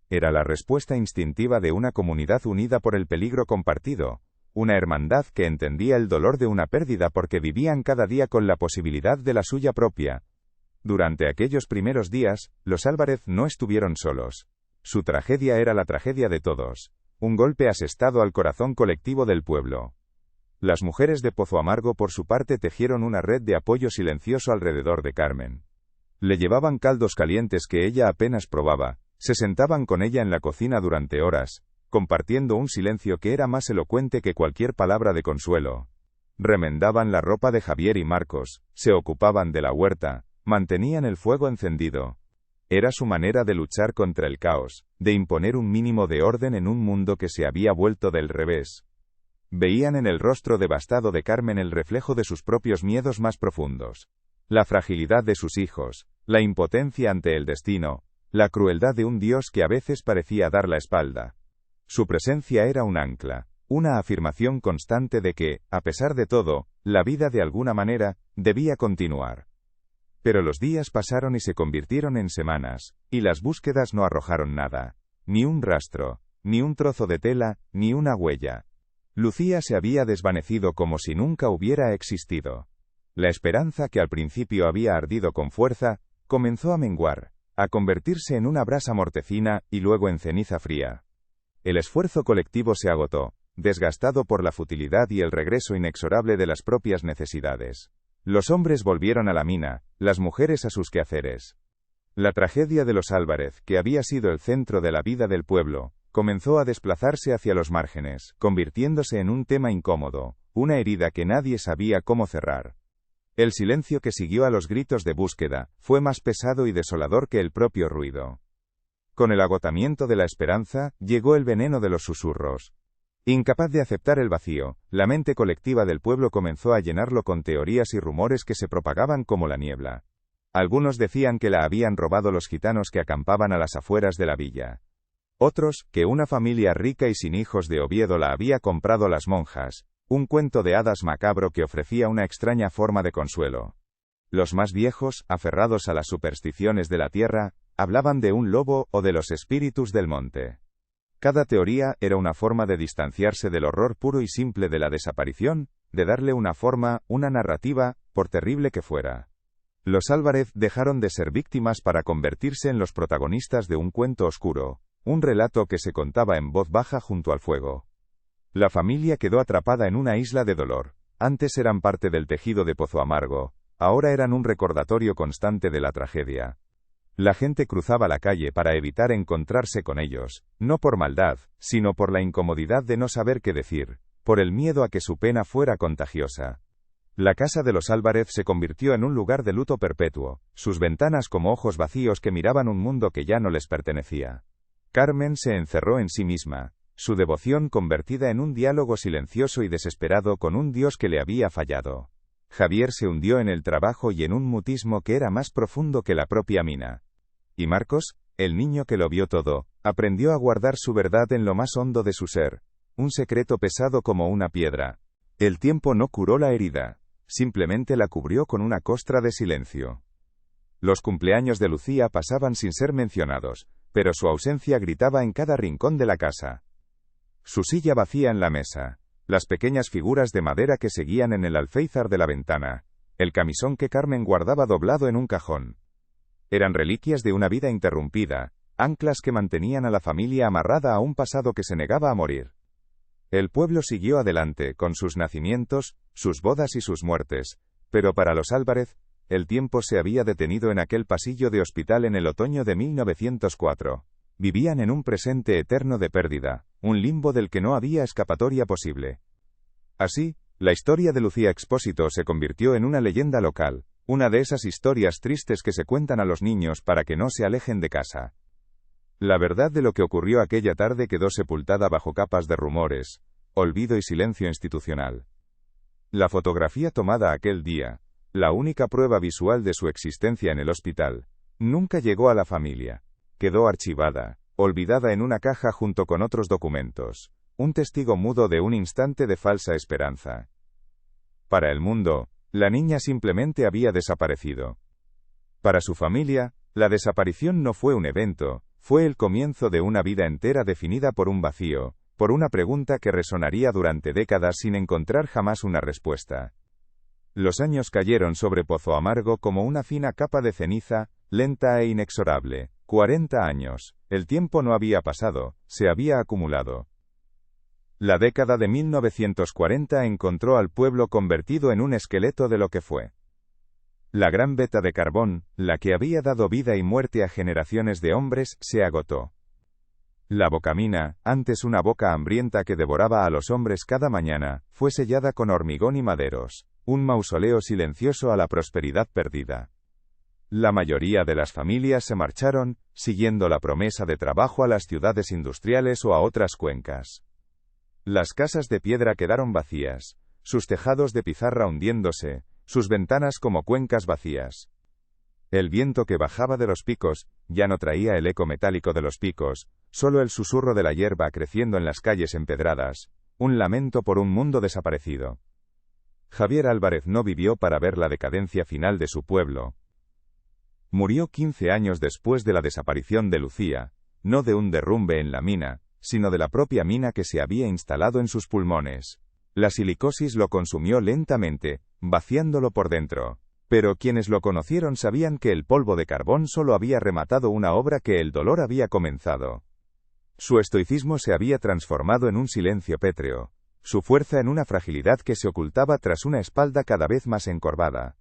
Speaker 1: Era la respuesta instintiva de una comunidad unida por el peligro compartido, una hermandad que entendía el dolor de una pérdida porque vivían cada día con la posibilidad de la suya propia. Durante aquellos primeros días, los Álvarez no estuvieron solos. Su tragedia era la tragedia de todos. Un golpe asestado al corazón colectivo del pueblo. Las mujeres de Pozo Amargo por su parte tejieron una red de apoyo silencioso alrededor de Carmen. Le llevaban caldos calientes que ella apenas probaba, se sentaban con ella en la cocina durante horas, compartiendo un silencio que era más elocuente que cualquier palabra de consuelo. Remendaban la ropa de Javier y Marcos, se ocupaban de la huerta, mantenían el fuego encendido. Era su manera de luchar contra el caos, de imponer un mínimo de orden en un mundo que se había vuelto del revés. Veían en el rostro devastado de Carmen el reflejo de sus propios miedos más profundos. La fragilidad de sus hijos, la impotencia ante el destino, la crueldad de un Dios que a veces parecía dar la espalda. Su presencia era un ancla, una afirmación constante de que, a pesar de todo, la vida de alguna manera, debía continuar. Pero los días pasaron y se convirtieron en semanas, y las búsquedas no arrojaron nada. Ni un rastro, ni un trozo de tela, ni una huella. Lucía se había desvanecido como si nunca hubiera existido. La esperanza que al principio había ardido con fuerza, comenzó a menguar, a convertirse en una brasa mortecina y luego en ceniza fría. El esfuerzo colectivo se agotó, desgastado por la futilidad y el regreso inexorable de las propias necesidades. Los hombres volvieron a la mina, las mujeres a sus quehaceres. La tragedia de los Álvarez, que había sido el centro de la vida del pueblo, comenzó a desplazarse hacia los márgenes, convirtiéndose en un tema incómodo, una herida que nadie sabía cómo cerrar. El silencio que siguió a los gritos de búsqueda, fue más pesado y desolador que el propio ruido. Con el agotamiento de la esperanza, llegó el veneno de los susurros. Incapaz de aceptar el vacío, la mente colectiva del pueblo comenzó a llenarlo con teorías y rumores que se propagaban como la niebla. Algunos decían que la habían robado los gitanos que acampaban a las afueras de la villa. Otros, que una familia rica y sin hijos de Oviedo la había comprado a las monjas, un cuento de hadas macabro que ofrecía una extraña forma de consuelo. Los más viejos, aferrados a las supersticiones de la tierra, hablaban de un lobo o de los espíritus del monte. Cada teoría era una forma de distanciarse del horror puro y simple de la desaparición, de darle una forma, una narrativa, por terrible que fuera. Los Álvarez dejaron de ser víctimas para convertirse en los protagonistas de un cuento oscuro, un relato que se contaba en voz baja junto al fuego. La familia quedó atrapada en una isla de dolor. Antes eran parte del tejido de Pozo Amargo, ahora eran un recordatorio constante de la tragedia. La gente cruzaba la calle para evitar encontrarse con ellos, no por maldad, sino por la incomodidad de no saber qué decir, por el miedo a que su pena fuera contagiosa. La casa de los Álvarez se convirtió en un lugar de luto perpetuo, sus ventanas como ojos vacíos que miraban un mundo que ya no les pertenecía. Carmen se encerró en sí misma, su devoción convertida en un diálogo silencioso y desesperado con un Dios que le había fallado. Javier se hundió en el trabajo y en un mutismo que era más profundo que la propia mina. Y Marcos, el niño que lo vio todo, aprendió a guardar su verdad en lo más hondo de su ser, un secreto pesado como una piedra. El tiempo no curó la herida, simplemente la cubrió con una costra de silencio. Los cumpleaños de Lucía pasaban sin ser mencionados, pero su ausencia gritaba en cada rincón de la casa. Su silla vacía en la mesa, las pequeñas figuras de madera que seguían en el alféizar de la ventana, el camisón que Carmen guardaba doblado en un cajón. Eran reliquias de una vida interrumpida, anclas que mantenían a la familia amarrada a un pasado que se negaba a morir. El pueblo siguió adelante, con sus nacimientos, sus bodas y sus muertes, pero para los Álvarez, el tiempo se había detenido en aquel pasillo de hospital en el otoño de 1904. Vivían en un presente eterno de pérdida, un limbo del que no había escapatoria posible. Así, la historia de Lucía Expósito se convirtió en una leyenda local, una de esas historias tristes que se cuentan a los niños para que no se alejen de casa. La verdad de lo que ocurrió aquella tarde quedó sepultada bajo capas de rumores, olvido y silencio institucional. La fotografía tomada aquel día, la única prueba visual de su existencia en el hospital, nunca llegó a la familia. Quedó archivada, olvidada en una caja junto con otros documentos, un testigo mudo de un instante de falsa esperanza. Para el mundo, la niña simplemente había desaparecido. Para su familia, la desaparición no fue un evento, fue el comienzo de una vida entera definida por un vacío, por una pregunta que resonaría durante décadas sin encontrar jamás una respuesta. Los años cayeron sobre Pozo Amargo como una fina capa de ceniza, lenta e inexorable. 40 años. El tiempo no había pasado, se había acumulado. La década de 1940 encontró al pueblo convertido en un esqueleto de lo que fue. La gran veta de carbón, la que había dado vida y muerte a generaciones de hombres, se agotó. La bocamina, antes una boca hambrienta que devoraba a los hombres cada mañana, fue sellada con hormigón y maderos, un mausoleo silencioso a la prosperidad perdida. La mayoría de las familias se marcharon, siguiendo la promesa de trabajo a las ciudades industriales o a otras cuencas. Las casas de piedra quedaron vacías, sus tejados de pizarra hundiéndose, sus ventanas como cuencas vacías. El viento que bajaba de los picos, ya no traía el eco metálico de los picos, solo el susurro de la hierba creciendo en las calles empedradas, un lamento por un mundo desaparecido. Javier Álvarez no vivió para ver la decadencia final de su pueblo. Murió 15 años después de la desaparición de Lucía, no de un derrumbe en la mina, sino de la propia mina que se había instalado en sus pulmones. La silicosis lo consumió lentamente, vaciándolo por dentro. Pero quienes lo conocieron sabían que el polvo de carbón solo había rematado una obra que el dolor había comenzado. Su estoicismo se había transformado en un silencio pétreo, su fuerza en una fragilidad que se ocultaba tras una espalda cada vez más encorvada.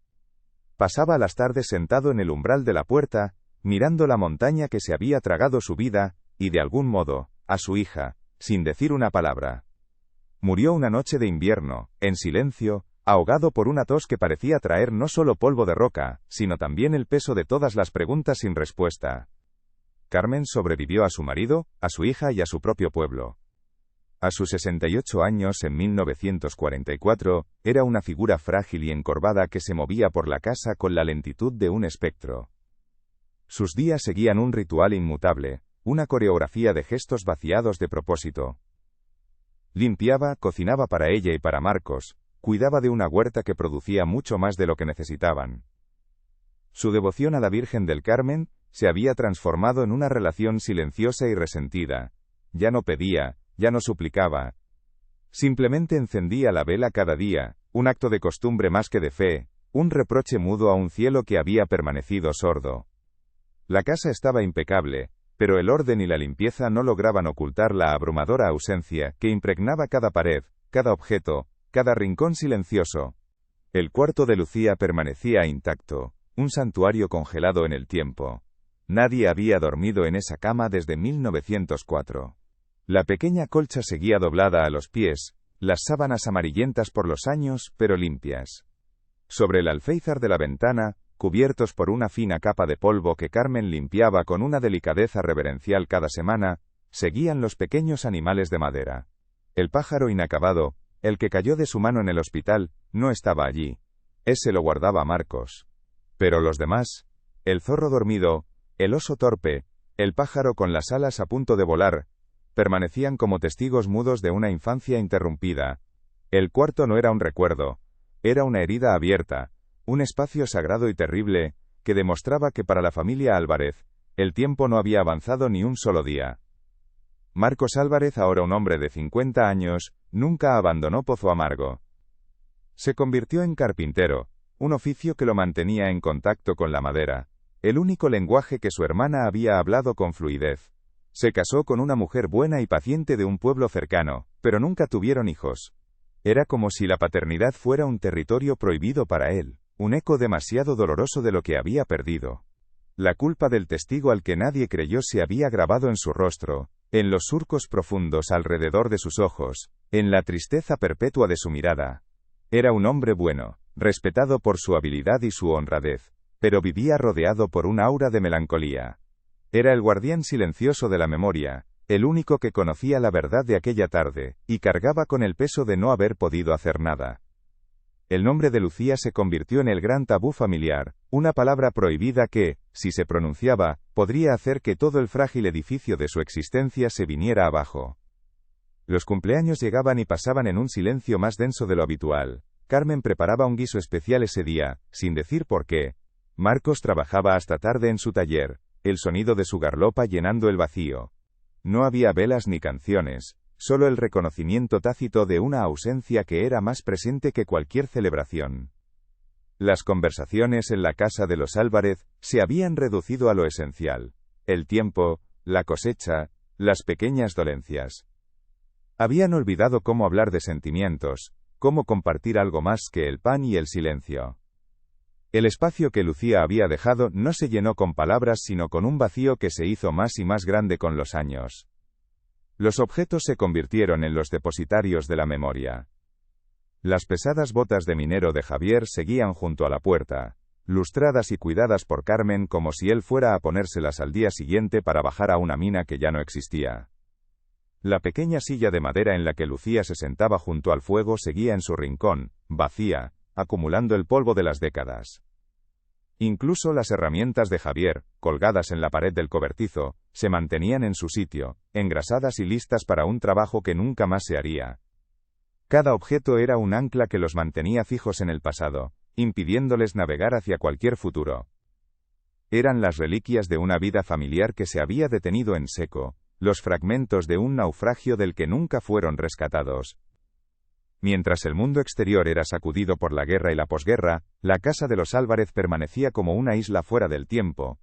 Speaker 1: Pasaba las tardes sentado en el umbral de la puerta, mirando la montaña que se había tragado su vida, y de algún modo, a su hija, sin decir una palabra. Murió una noche de invierno, en silencio, ahogado por una tos que parecía traer no solo polvo de roca, sino también el peso de todas las preguntas sin respuesta. Carmen sobrevivió a su marido, a su hija y a su propio pueblo. A sus 68 años en 1944, era una figura frágil y encorvada que se movía por la casa con la lentitud de un espectro. Sus días seguían un ritual inmutable, una coreografía de gestos vaciados de propósito. Limpiaba, cocinaba para ella y para Marcos, cuidaba de una huerta que producía mucho más de lo que necesitaban. Su devoción a la Virgen del Carmen se había transformado en una relación silenciosa y resentida. Ya no pedía, ya no suplicaba. Simplemente encendía la vela cada día, un acto de costumbre más que de fe, un reproche mudo a un cielo que había permanecido sordo. La casa estaba impecable, pero el orden y la limpieza no lograban ocultar la abrumadora ausencia que impregnaba cada pared, cada objeto, cada rincón silencioso. El cuarto de Lucía permanecía intacto, un santuario congelado en el tiempo. Nadie había dormido en esa cama desde 1904. La pequeña colcha seguía doblada a los pies, las sábanas amarillentas por los años, pero limpias. Sobre el alféizar de la ventana, cubiertos por una fina capa de polvo que Carmen limpiaba con una delicadeza reverencial cada semana, seguían los pequeños animales de madera. El pájaro inacabado, el que cayó de su mano en el hospital, no estaba allí. Ese lo guardaba Marcos. Pero los demás, el zorro dormido, el oso torpe, el pájaro con las alas a punto de volar, permanecían como testigos mudos de una infancia interrumpida. El cuarto no era un recuerdo, era una herida abierta, un espacio sagrado y terrible, que demostraba que para la familia Álvarez, el tiempo no había avanzado ni un solo día. Marcos Álvarez, ahora un hombre de 50 años, nunca abandonó Pozo Amargo. Se convirtió en carpintero, un oficio que lo mantenía en contacto con la madera, el único lenguaje que su hermana había hablado con fluidez. Se casó con una mujer buena y paciente de un pueblo cercano, pero nunca tuvieron hijos. Era como si la paternidad fuera un territorio prohibido para él, un eco demasiado doloroso de lo que había perdido. La culpa del testigo al que nadie creyó se había grabado en su rostro, en los surcos profundos alrededor de sus ojos, en la tristeza perpetua de su mirada. Era un hombre bueno, respetado por su habilidad y su honradez, pero vivía rodeado por un aura de melancolía. Era el guardián silencioso de la memoria, el único que conocía la verdad de aquella tarde, y cargaba con el peso de no haber podido hacer nada. El nombre de Lucía se convirtió en el gran tabú familiar, una palabra prohibida que, si se pronunciaba, podría hacer que todo el frágil edificio de su existencia se viniera abajo. Los cumpleaños llegaban y pasaban en un silencio más denso de lo habitual. Carmen preparaba un guiso especial ese día, sin decir por qué. Marcos trabajaba hasta tarde en su taller, el sonido de su garlopa llenando el vacío. No había velas ni canciones, solo el reconocimiento tácito de una ausencia que era más presente que cualquier celebración. Las conversaciones en la casa de los Álvarez se habían reducido a lo esencial: el tiempo, la cosecha, las pequeñas dolencias. Habían olvidado cómo hablar de sentimientos, cómo compartir algo más que el pan y el silencio. El espacio que Lucía había dejado no se llenó con palabras, sino con un vacío que se hizo más y más grande con los años. Los objetos se convirtieron en los depositarios de la memoria. Las pesadas botas de minero de Javier seguían junto a la puerta, lustradas y cuidadas por Carmen como si él fuera a ponérselas al día siguiente para bajar a una mina que ya no existía. La pequeña silla de madera en la que Lucía se sentaba junto al fuego seguía en su rincón, vacía, acumulando el polvo de las décadas. Incluso las herramientas de Javier, colgadas en la pared del cobertizo, se mantenían en su sitio, engrasadas y listas para un trabajo que nunca más se haría. Cada objeto era un ancla que los mantenía fijos en el pasado, impidiéndoles navegar hacia cualquier futuro. Eran las reliquias de una vida familiar que se había detenido en seco, los fragmentos de un naufragio del que nunca fueron rescatados. Mientras el mundo exterior era sacudido por la guerra y la posguerra, la casa de los Álvarez permanecía como una isla fuera del tiempo.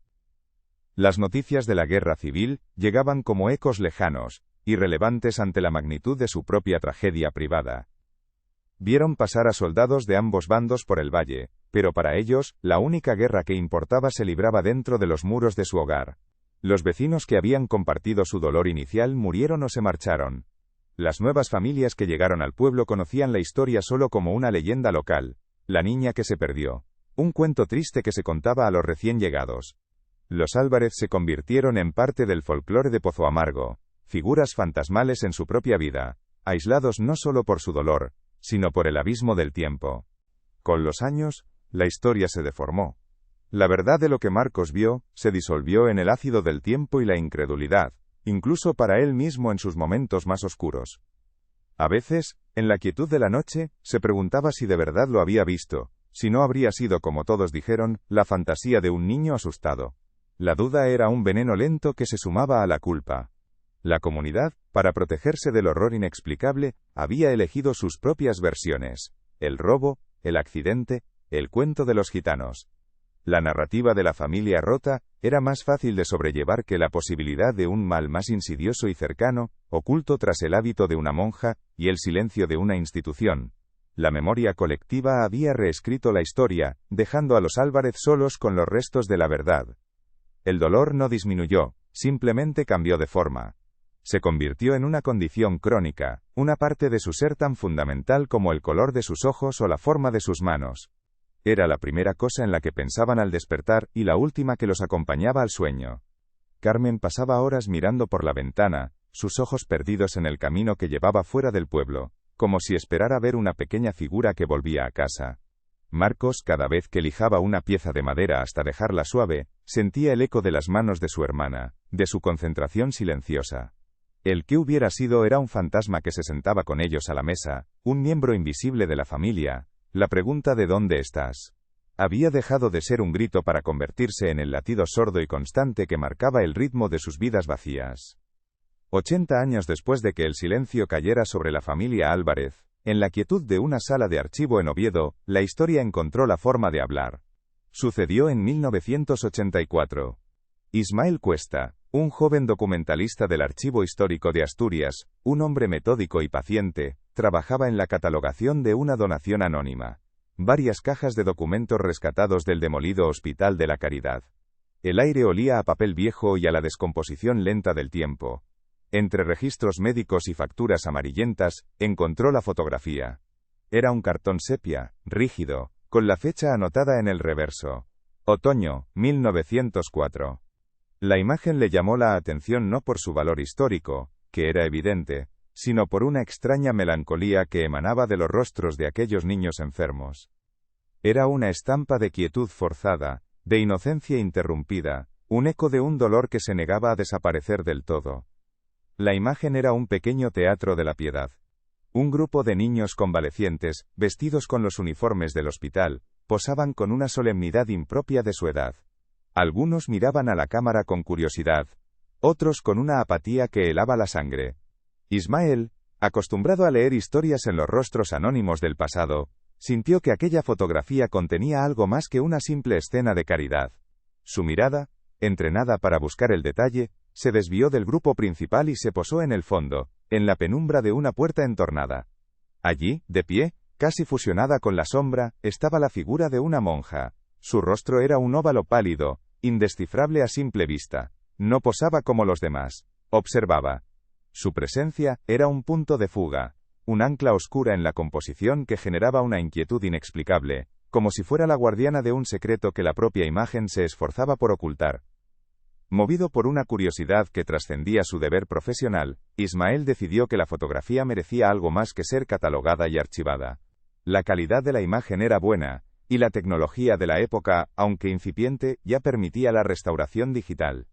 Speaker 1: Las noticias de la guerra civil llegaban como ecos lejanos, irrelevantes ante la magnitud de su propia tragedia privada. Vieron pasar a soldados de ambos bandos por el valle, pero para ellos, la única guerra que importaba se libraba dentro de los muros de su hogar. Los vecinos que habían compartido su dolor inicial murieron o se marcharon. Las nuevas familias que llegaron al pueblo conocían la historia solo como una leyenda local: la niña que se perdió, un cuento triste que se contaba a los recién llegados. Los Álvarez se convirtieron en parte del folclore de Pozo Amargo, figuras fantasmales en su propia vida, aislados no solo por su dolor, sino por el abismo del tiempo. Con los años, la historia se deformó. La verdad de lo que Marcos vio se disolvió en el ácido del tiempo y la incredulidad, incluso para él mismo en sus momentos más oscuros. A veces, en la quietud de la noche, se preguntaba si de verdad lo había visto, si no habría sido, como todos dijeron, la fantasía de un niño asustado. La duda era un veneno lento que se sumaba a la culpa. La comunidad, para protegerse del horror inexplicable, había elegido sus propias versiones: el robo, el accidente, el cuento de los gitanos. La narrativa de la familia rota era más fácil de sobrellevar que la posibilidad de un mal más insidioso y cercano, oculto tras el hábito de una monja y el silencio de una institución. La memoria colectiva había reescrito la historia, dejando a los Álvarez solos con los restos de la verdad. El dolor no disminuyó, simplemente cambió de forma. Se convirtió en una condición crónica, una parte de su ser tan fundamental como el color de sus ojos o la forma de sus manos. Era la primera cosa en la que pensaban al despertar y la última que los acompañaba al sueño. Carmen pasaba horas mirando por la ventana, sus ojos perdidos en el camino que llevaba fuera del pueblo, como si esperara ver una pequeña figura que volvía a casa. Marcos, cada vez que lijaba una pieza de madera hasta dejarla suave, sentía el eco de las manos de su hermana, de su concentración silenciosa. El que hubiera sido era un fantasma que se sentaba con ellos a la mesa, un miembro invisible de la familia. La pregunta de ¿dónde estás? Había dejado de ser un grito para convertirse en el latido sordo y constante que marcaba el ritmo de sus vidas vacías. 80 años después de que el silencio cayera sobre la familia Álvarez, en la quietud de una sala de archivo en Oviedo, la historia encontró la forma de hablar. Sucedió en 1984. Ismael Cuesta, un joven documentalista del Archivo Histórico de Asturias, un hombre metódico y paciente, trabajaba en la catalogación de una donación anónima. Varias cajas de documentos rescatados del demolido Hospital de la Caridad. El aire olía a papel viejo y a la descomposición lenta del tiempo. Entre registros médicos y facturas amarillentas, encontró la fotografía. Era un cartón sepia, rígido, con la fecha anotada en el reverso. Otoño, 1904. La imagen le llamó la atención no por su valor histórico, que era evidente, sino por una extraña melancolía que emanaba de los rostros de aquellos niños enfermos. Era una estampa de quietud forzada, de inocencia interrumpida, un eco de un dolor que se negaba a desaparecer del todo. La imagen era un pequeño teatro de la piedad. Un grupo de niños convalecientes, vestidos con los uniformes del hospital, posaban con una solemnidad impropia de su edad. Algunos miraban a la cámara con curiosidad, otros con una apatía que helaba la sangre. Ismael, acostumbrado a leer historias en los rostros anónimos del pasado, Sintió que aquella fotografía contenía algo más que una simple escena de caridad. Su mirada, entrenada para buscar el detalle, se desvió del grupo principal y se posó en el fondo, en la penumbra de una puerta entornada. Allí, de pie, casi fusionada con la sombra, estaba la figura de una monja. Su rostro era un óvalo pálido, indescifrable a simple vista. No posaba como los demás. Observaba. Su presencia era un punto de fuga, un ancla oscura en la composición que generaba una inquietud inexplicable, como si fuera la guardiana de un secreto que la propia imagen se esforzaba por ocultar. Movido por una curiosidad que trascendía su deber profesional, Ismael decidió que la fotografía merecía algo más que ser catalogada y archivada. La calidad de la imagen era buena, y la tecnología de la época, aunque incipiente, ya permitía la restauración digital.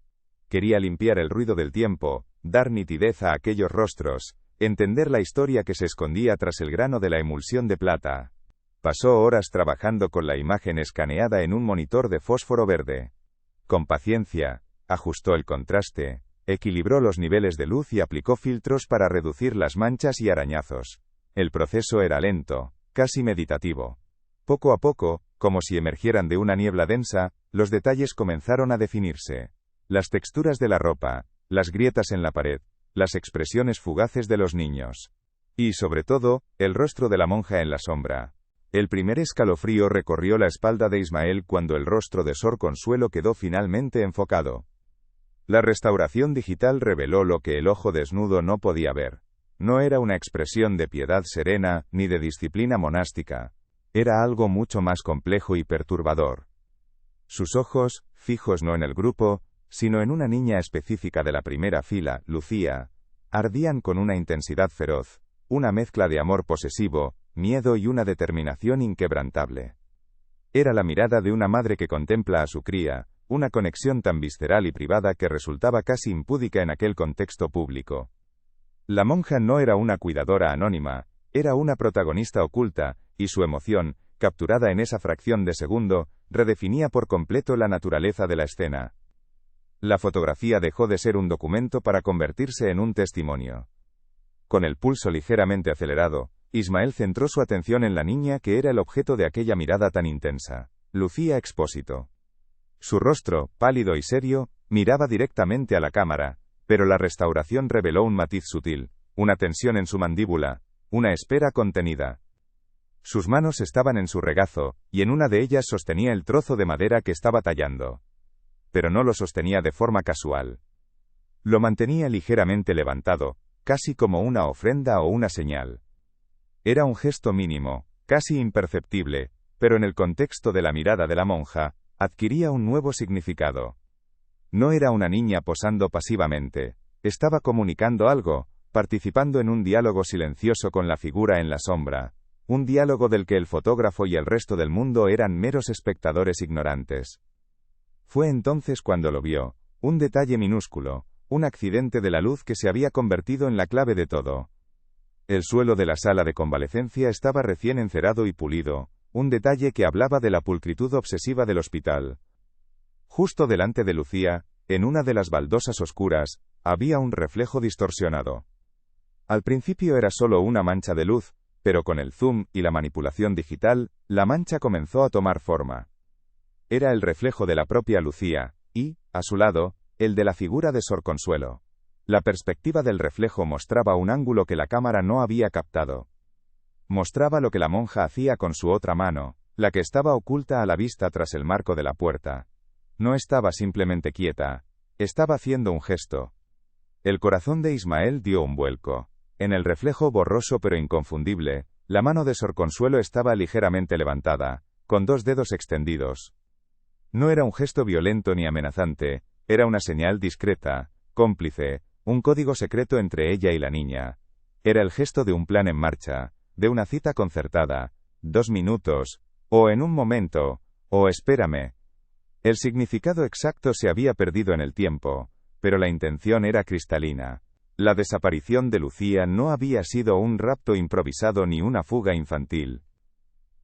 Speaker 1: Quería limpiar el ruido del tiempo, dar nitidez a aquellos rostros, entender la historia que se escondía tras el grano de la emulsión de plata. Pasó horas trabajando con la imagen escaneada en un monitor de fósforo verde. Con paciencia, ajustó el contraste, equilibró los niveles de luz y aplicó filtros para reducir las manchas y arañazos. El proceso era lento, casi meditativo. Poco a poco, como si emergieran de una niebla densa, los detalles comenzaron a definirse. Las texturas de la ropa, las grietas en la pared, las expresiones fugaces de los niños. Y, sobre todo, el rostro de la monja en la sombra. El primer escalofrío recorrió la espalda de Ismael cuando el rostro de Sor Consuelo quedó finalmente enfocado. La restauración digital reveló lo que el ojo desnudo no podía ver. No era una expresión de piedad serena, ni de disciplina monástica. Era algo mucho más complejo y perturbador. Sus ojos, fijos no en el grupo, sino en una niña específica de la primera fila, Lucía, ardían con una intensidad feroz, una mezcla de amor posesivo, miedo y una determinación inquebrantable. Era la mirada de una madre que contempla a su cría, una conexión tan visceral y privada que resultaba casi impúdica en aquel contexto público. La monja no era una cuidadora anónima, era una protagonista oculta, y su emoción, capturada en esa fracción de segundo, redefinía por completo la naturaleza de la escena. La fotografía dejó de ser un documento para convertirse en un testimonio. Con el pulso ligeramente acelerado, Ismael centró su atención en la niña que era el objeto de aquella mirada tan intensa, Lucía Expósito. Su rostro, pálido y serio, miraba directamente a la cámara, pero la restauración reveló un matiz sutil, una tensión en su mandíbula, una espera contenida. Sus manos estaban en su regazo, y en una de ellas sostenía el trozo de madera que estaba tallando. Pero no lo sostenía de forma casual. Lo mantenía ligeramente levantado, casi como una ofrenda o una señal. Era un gesto mínimo, casi imperceptible, pero en el contexto de la mirada de la monja, adquiría un nuevo significado. No era una niña posando pasivamente, estaba comunicando algo, participando en un diálogo silencioso con la figura en la sombra, un diálogo del que el fotógrafo y el resto del mundo eran meros espectadores ignorantes. Fue entonces cuando lo vio, un detalle minúsculo, un accidente de la luz que se había convertido en la clave de todo. El suelo de la sala de convalecencia estaba recién encerado y pulido, un detalle que hablaba de la pulcritud obsesiva del hospital. Justo delante de Lucía, en una de las baldosas oscuras, había un reflejo distorsionado. Al principio era solo una mancha de luz, pero con el zoom y la manipulación digital, la mancha comenzó a tomar forma. Era el reflejo de la propia Lucía, y, a su lado, el de la figura de Sor Consuelo. La perspectiva del reflejo mostraba un ángulo que la cámara no había captado. Mostraba lo que la monja hacía con su otra mano, la que estaba oculta a la vista tras el marco de la puerta. No estaba simplemente quieta, estaba haciendo un gesto. El corazón de Ismael dio un vuelco. En el reflejo borroso pero inconfundible, la mano de Sor Consuelo estaba ligeramente levantada, con dos dedos extendidos. No era un gesto violento ni amenazante, era una señal discreta, cómplice, un código secreto entre ella y la niña. Era el gesto de un plan en marcha, de una cita concertada, 2 minutos, o en un momento, o espérame. El significado exacto se había perdido en el tiempo, pero la intención era cristalina. La desaparición de Lucía no había sido un rapto improvisado ni una fuga infantil.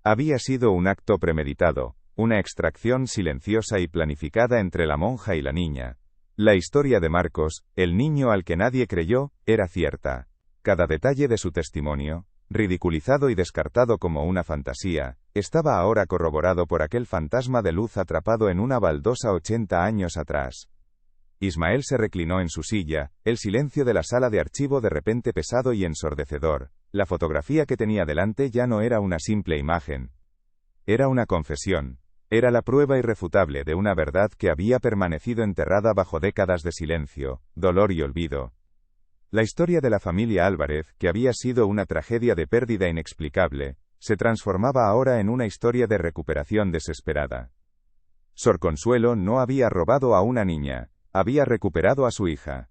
Speaker 1: Había sido un acto premeditado, una extracción silenciosa y planificada entre la monja y la niña. La historia de Marcos, el niño al que nadie creyó, era cierta. Cada detalle de su testimonio, ridiculizado y descartado como una fantasía, estaba ahora corroborado por aquel fantasma de luz atrapado en una baldosa 80 años atrás. Ismael se reclinó en su silla, el silencio de la sala de archivo de repente pesado y ensordecedor. La fotografía que tenía delante ya no era una simple imagen. Era una confesión. Era la prueba irrefutable de una verdad que había permanecido enterrada bajo décadas de silencio, dolor y olvido. La historia de la familia Álvarez, que había sido una tragedia de pérdida inexplicable, se transformaba ahora en una historia de recuperación desesperada. Sor Consuelo no había robado a una niña, había recuperado a su hija.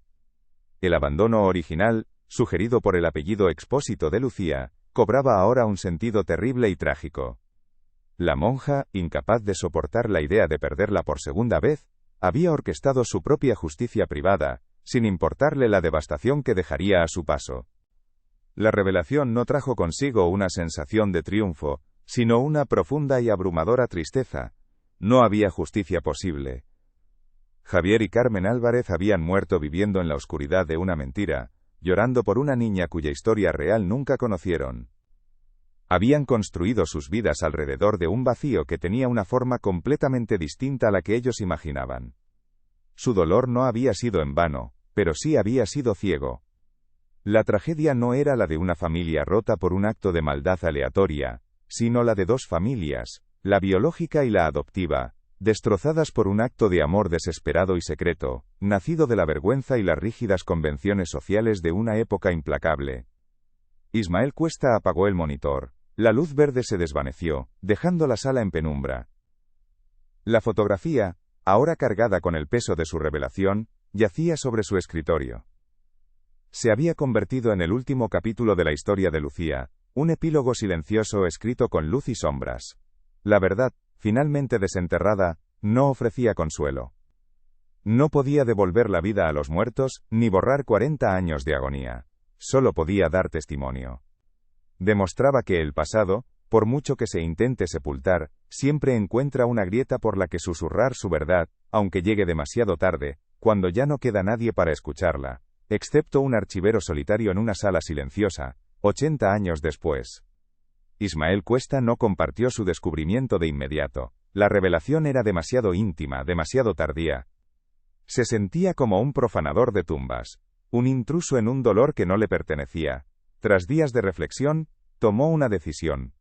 Speaker 1: El abandono original, sugerido por el apellido Expósito de Lucía, cobraba ahora un sentido terrible y trágico. La monja, incapaz de soportar la idea de perderla por segunda vez, había orquestado su propia justicia privada, sin importarle la devastación que dejaría a su paso. La revelación no trajo consigo una sensación de triunfo, sino una profunda y abrumadora tristeza. No había justicia posible. Javier y Carmen Álvarez habían muerto viviendo en la oscuridad de una mentira, llorando por una niña cuya historia real nunca conocieron. Habían construido sus vidas alrededor de un vacío que tenía una forma completamente distinta a la que ellos imaginaban. Su dolor no había sido en vano, pero sí había sido ciego. La tragedia no era la de una familia rota por un acto de maldad aleatoria, sino la de dos familias, la biológica y la adoptiva, destrozadas por un acto de amor desesperado y secreto, nacido de la vergüenza y las rígidas convenciones sociales de una época implacable. Ismael Cuesta apagó el monitor. La luz verde se desvaneció, dejando la sala en penumbra. La fotografía, ahora cargada con el peso de su revelación, yacía sobre su escritorio. Se había convertido en el último capítulo de la historia de Lucía, un epílogo silencioso escrito con luz y sombras. La verdad, finalmente desenterrada, no ofrecía consuelo. No podía devolver la vida a los muertos, ni borrar 40 años de agonía. Solo podía dar testimonio. Demostraba que el pasado, por mucho que se intente sepultar, siempre encuentra una grieta por la que susurrar su verdad, aunque llegue demasiado tarde, cuando ya no queda nadie para escucharla, excepto un archivero solitario en una sala silenciosa, 80 años después. Ismael Cuesta no compartió su descubrimiento de inmediato. La revelación era demasiado íntima, demasiado tardía. Se sentía como un profanador de tumbas, un intruso en un dolor que no le pertenecía. Tras días de reflexión, tomó una decisión.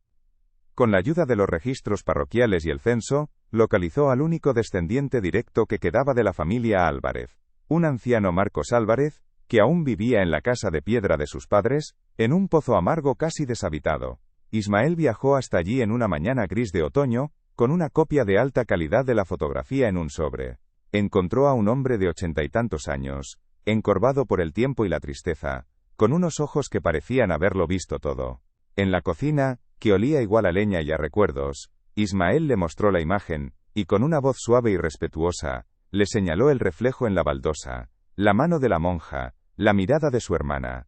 Speaker 1: Con la ayuda de los registros parroquiales y el censo, localizó al único descendiente directo que quedaba de la familia Álvarez, un anciano Marcos Álvarez, que aún vivía en la casa de piedra de sus padres, en un pozo amargo casi deshabitado. Ismael viajó hasta allí en una mañana gris de otoño, con una copia de alta calidad de la fotografía en un sobre. Encontró a un hombre de 80 y tantos años, encorvado por el tiempo y la tristeza, con unos ojos que parecían haberlo visto todo. En la cocina, que olía igual a leña y a recuerdos, Ismael le mostró la imagen, y con una voz suave y respetuosa, le señaló el reflejo en la baldosa, la mano de la monja, la mirada de su hermana.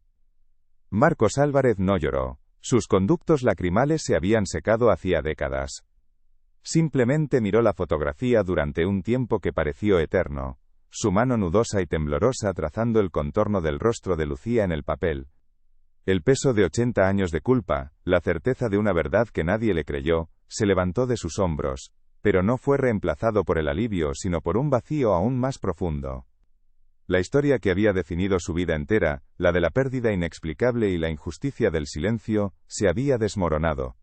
Speaker 1: Marcos Álvarez no lloró. Sus conductos lacrimales se habían secado hacía décadas. Simplemente miró la fotografía durante un tiempo que pareció eterno, su mano nudosa y temblorosa trazando el contorno del rostro de Lucía en el papel. El peso de 80 años de culpa, la certeza de una verdad que nadie le creyó, se levantó de sus hombros, pero no fue reemplazado por el alivio sino por un vacío aún más profundo. La historia que había definido su vida entera, la de la pérdida inexplicable y la injusticia del silencio, se había desmoronado.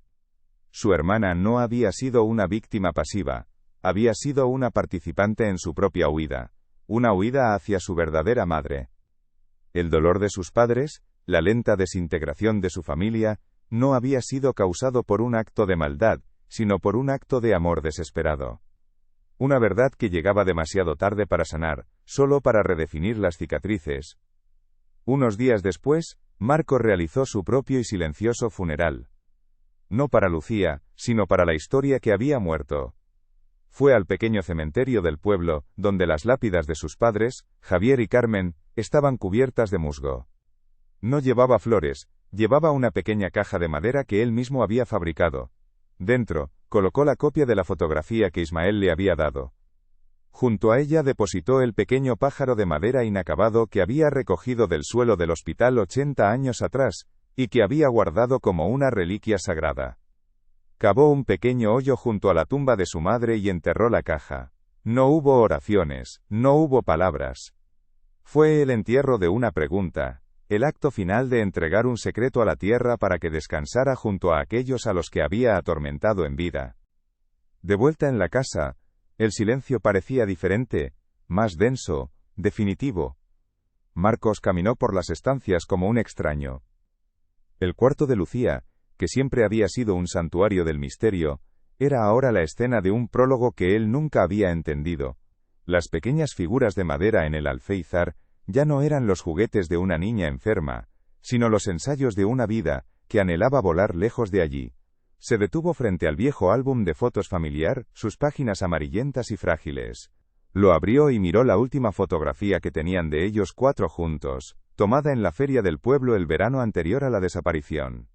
Speaker 1: Su hermana no había sido una víctima pasiva, había sido una participante en su propia huida, una huida hacia su verdadera madre. El dolor de sus padres, la lenta desintegración de su familia, no había sido causado por un acto de maldad, sino por un acto de amor desesperado. Una verdad que llegaba demasiado tarde para sanar, solo para redefinir las cicatrices. Unos días después, Marco realizó su propio y silencioso funeral. No para Lucía, sino para la historia que había muerto. Fue al pequeño cementerio del pueblo, donde las lápidas de sus padres, Javier y Carmen, estaban cubiertas de musgo. No llevaba flores, llevaba una pequeña caja de madera que él mismo había fabricado. Dentro, colocó la copia de la fotografía que Ismael le había dado. Junto a ella depositó el pequeño pájaro de madera inacabado que había recogido del suelo del hospital 80 años atrás, y que había guardado como una reliquia sagrada. Cavó un pequeño hoyo junto a la tumba de su madre y enterró la caja. No hubo oraciones, no hubo palabras. Fue el entierro de una pregunta, el acto final de entregar un secreto a la tierra para que descansara junto a aquellos a los que había atormentado en vida. De vuelta en la casa, el silencio parecía diferente, más denso, definitivo. Marcos caminó por las estancias como un extraño. El cuarto de Lucía, que siempre había sido un santuario del misterio, era ahora la escena de un prólogo que él nunca había entendido. Las pequeñas figuras de madera en el alféizar ya no eran los juguetes de una niña enferma, sino los ensayos de una vida que anhelaba volar lejos de allí. Se detuvo frente al viejo álbum de fotos familiar, sus páginas amarillentas y frágiles. Lo abrió y miró la última fotografía que tenían de ellos cuatro juntos, tomada en la feria del pueblo el verano anterior a la desaparición.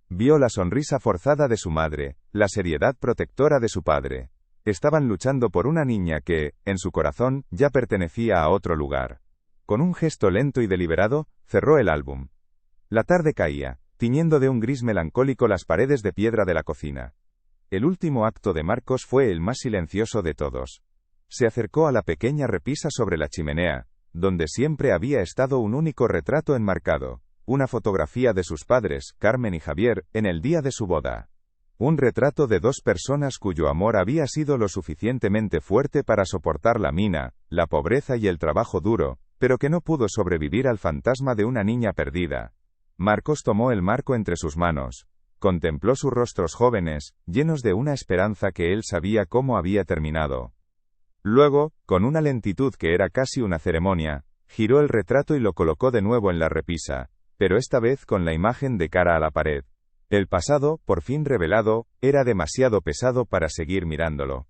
Speaker 1: Vio la sonrisa forzada de su madre, la seriedad protectora de su padre. Estaban luchando por una niña que, en su corazón, ya pertenecía a otro lugar. Con un gesto lento y deliberado, cerró el álbum. La tarde caía, tiñendo de un gris melancólico las paredes de piedra de la cocina. El último acto de Marcos fue el más silencioso de todos. Se acercó a la pequeña repisa sobre la chimenea, donde siempre había estado un único retrato enmarcado, una fotografía de sus padres, Carmen y Javier, en el día de su boda. Un retrato de dos personas cuyo amor había sido lo suficientemente fuerte para soportar la mina, la pobreza y el trabajo duro, pero que no pudo sobrevivir al fantasma de una niña perdida. Marcos tomó el marco entre sus manos. Contempló sus rostros jóvenes, llenos de una esperanza que él sabía cómo había terminado. Luego, con una lentitud que era casi una ceremonia, giró el retrato y lo colocó de nuevo en la repisa, pero esta vez con la imagen de cara a la pared. El pasado, por fin revelado, era demasiado pesado para seguir mirándolo.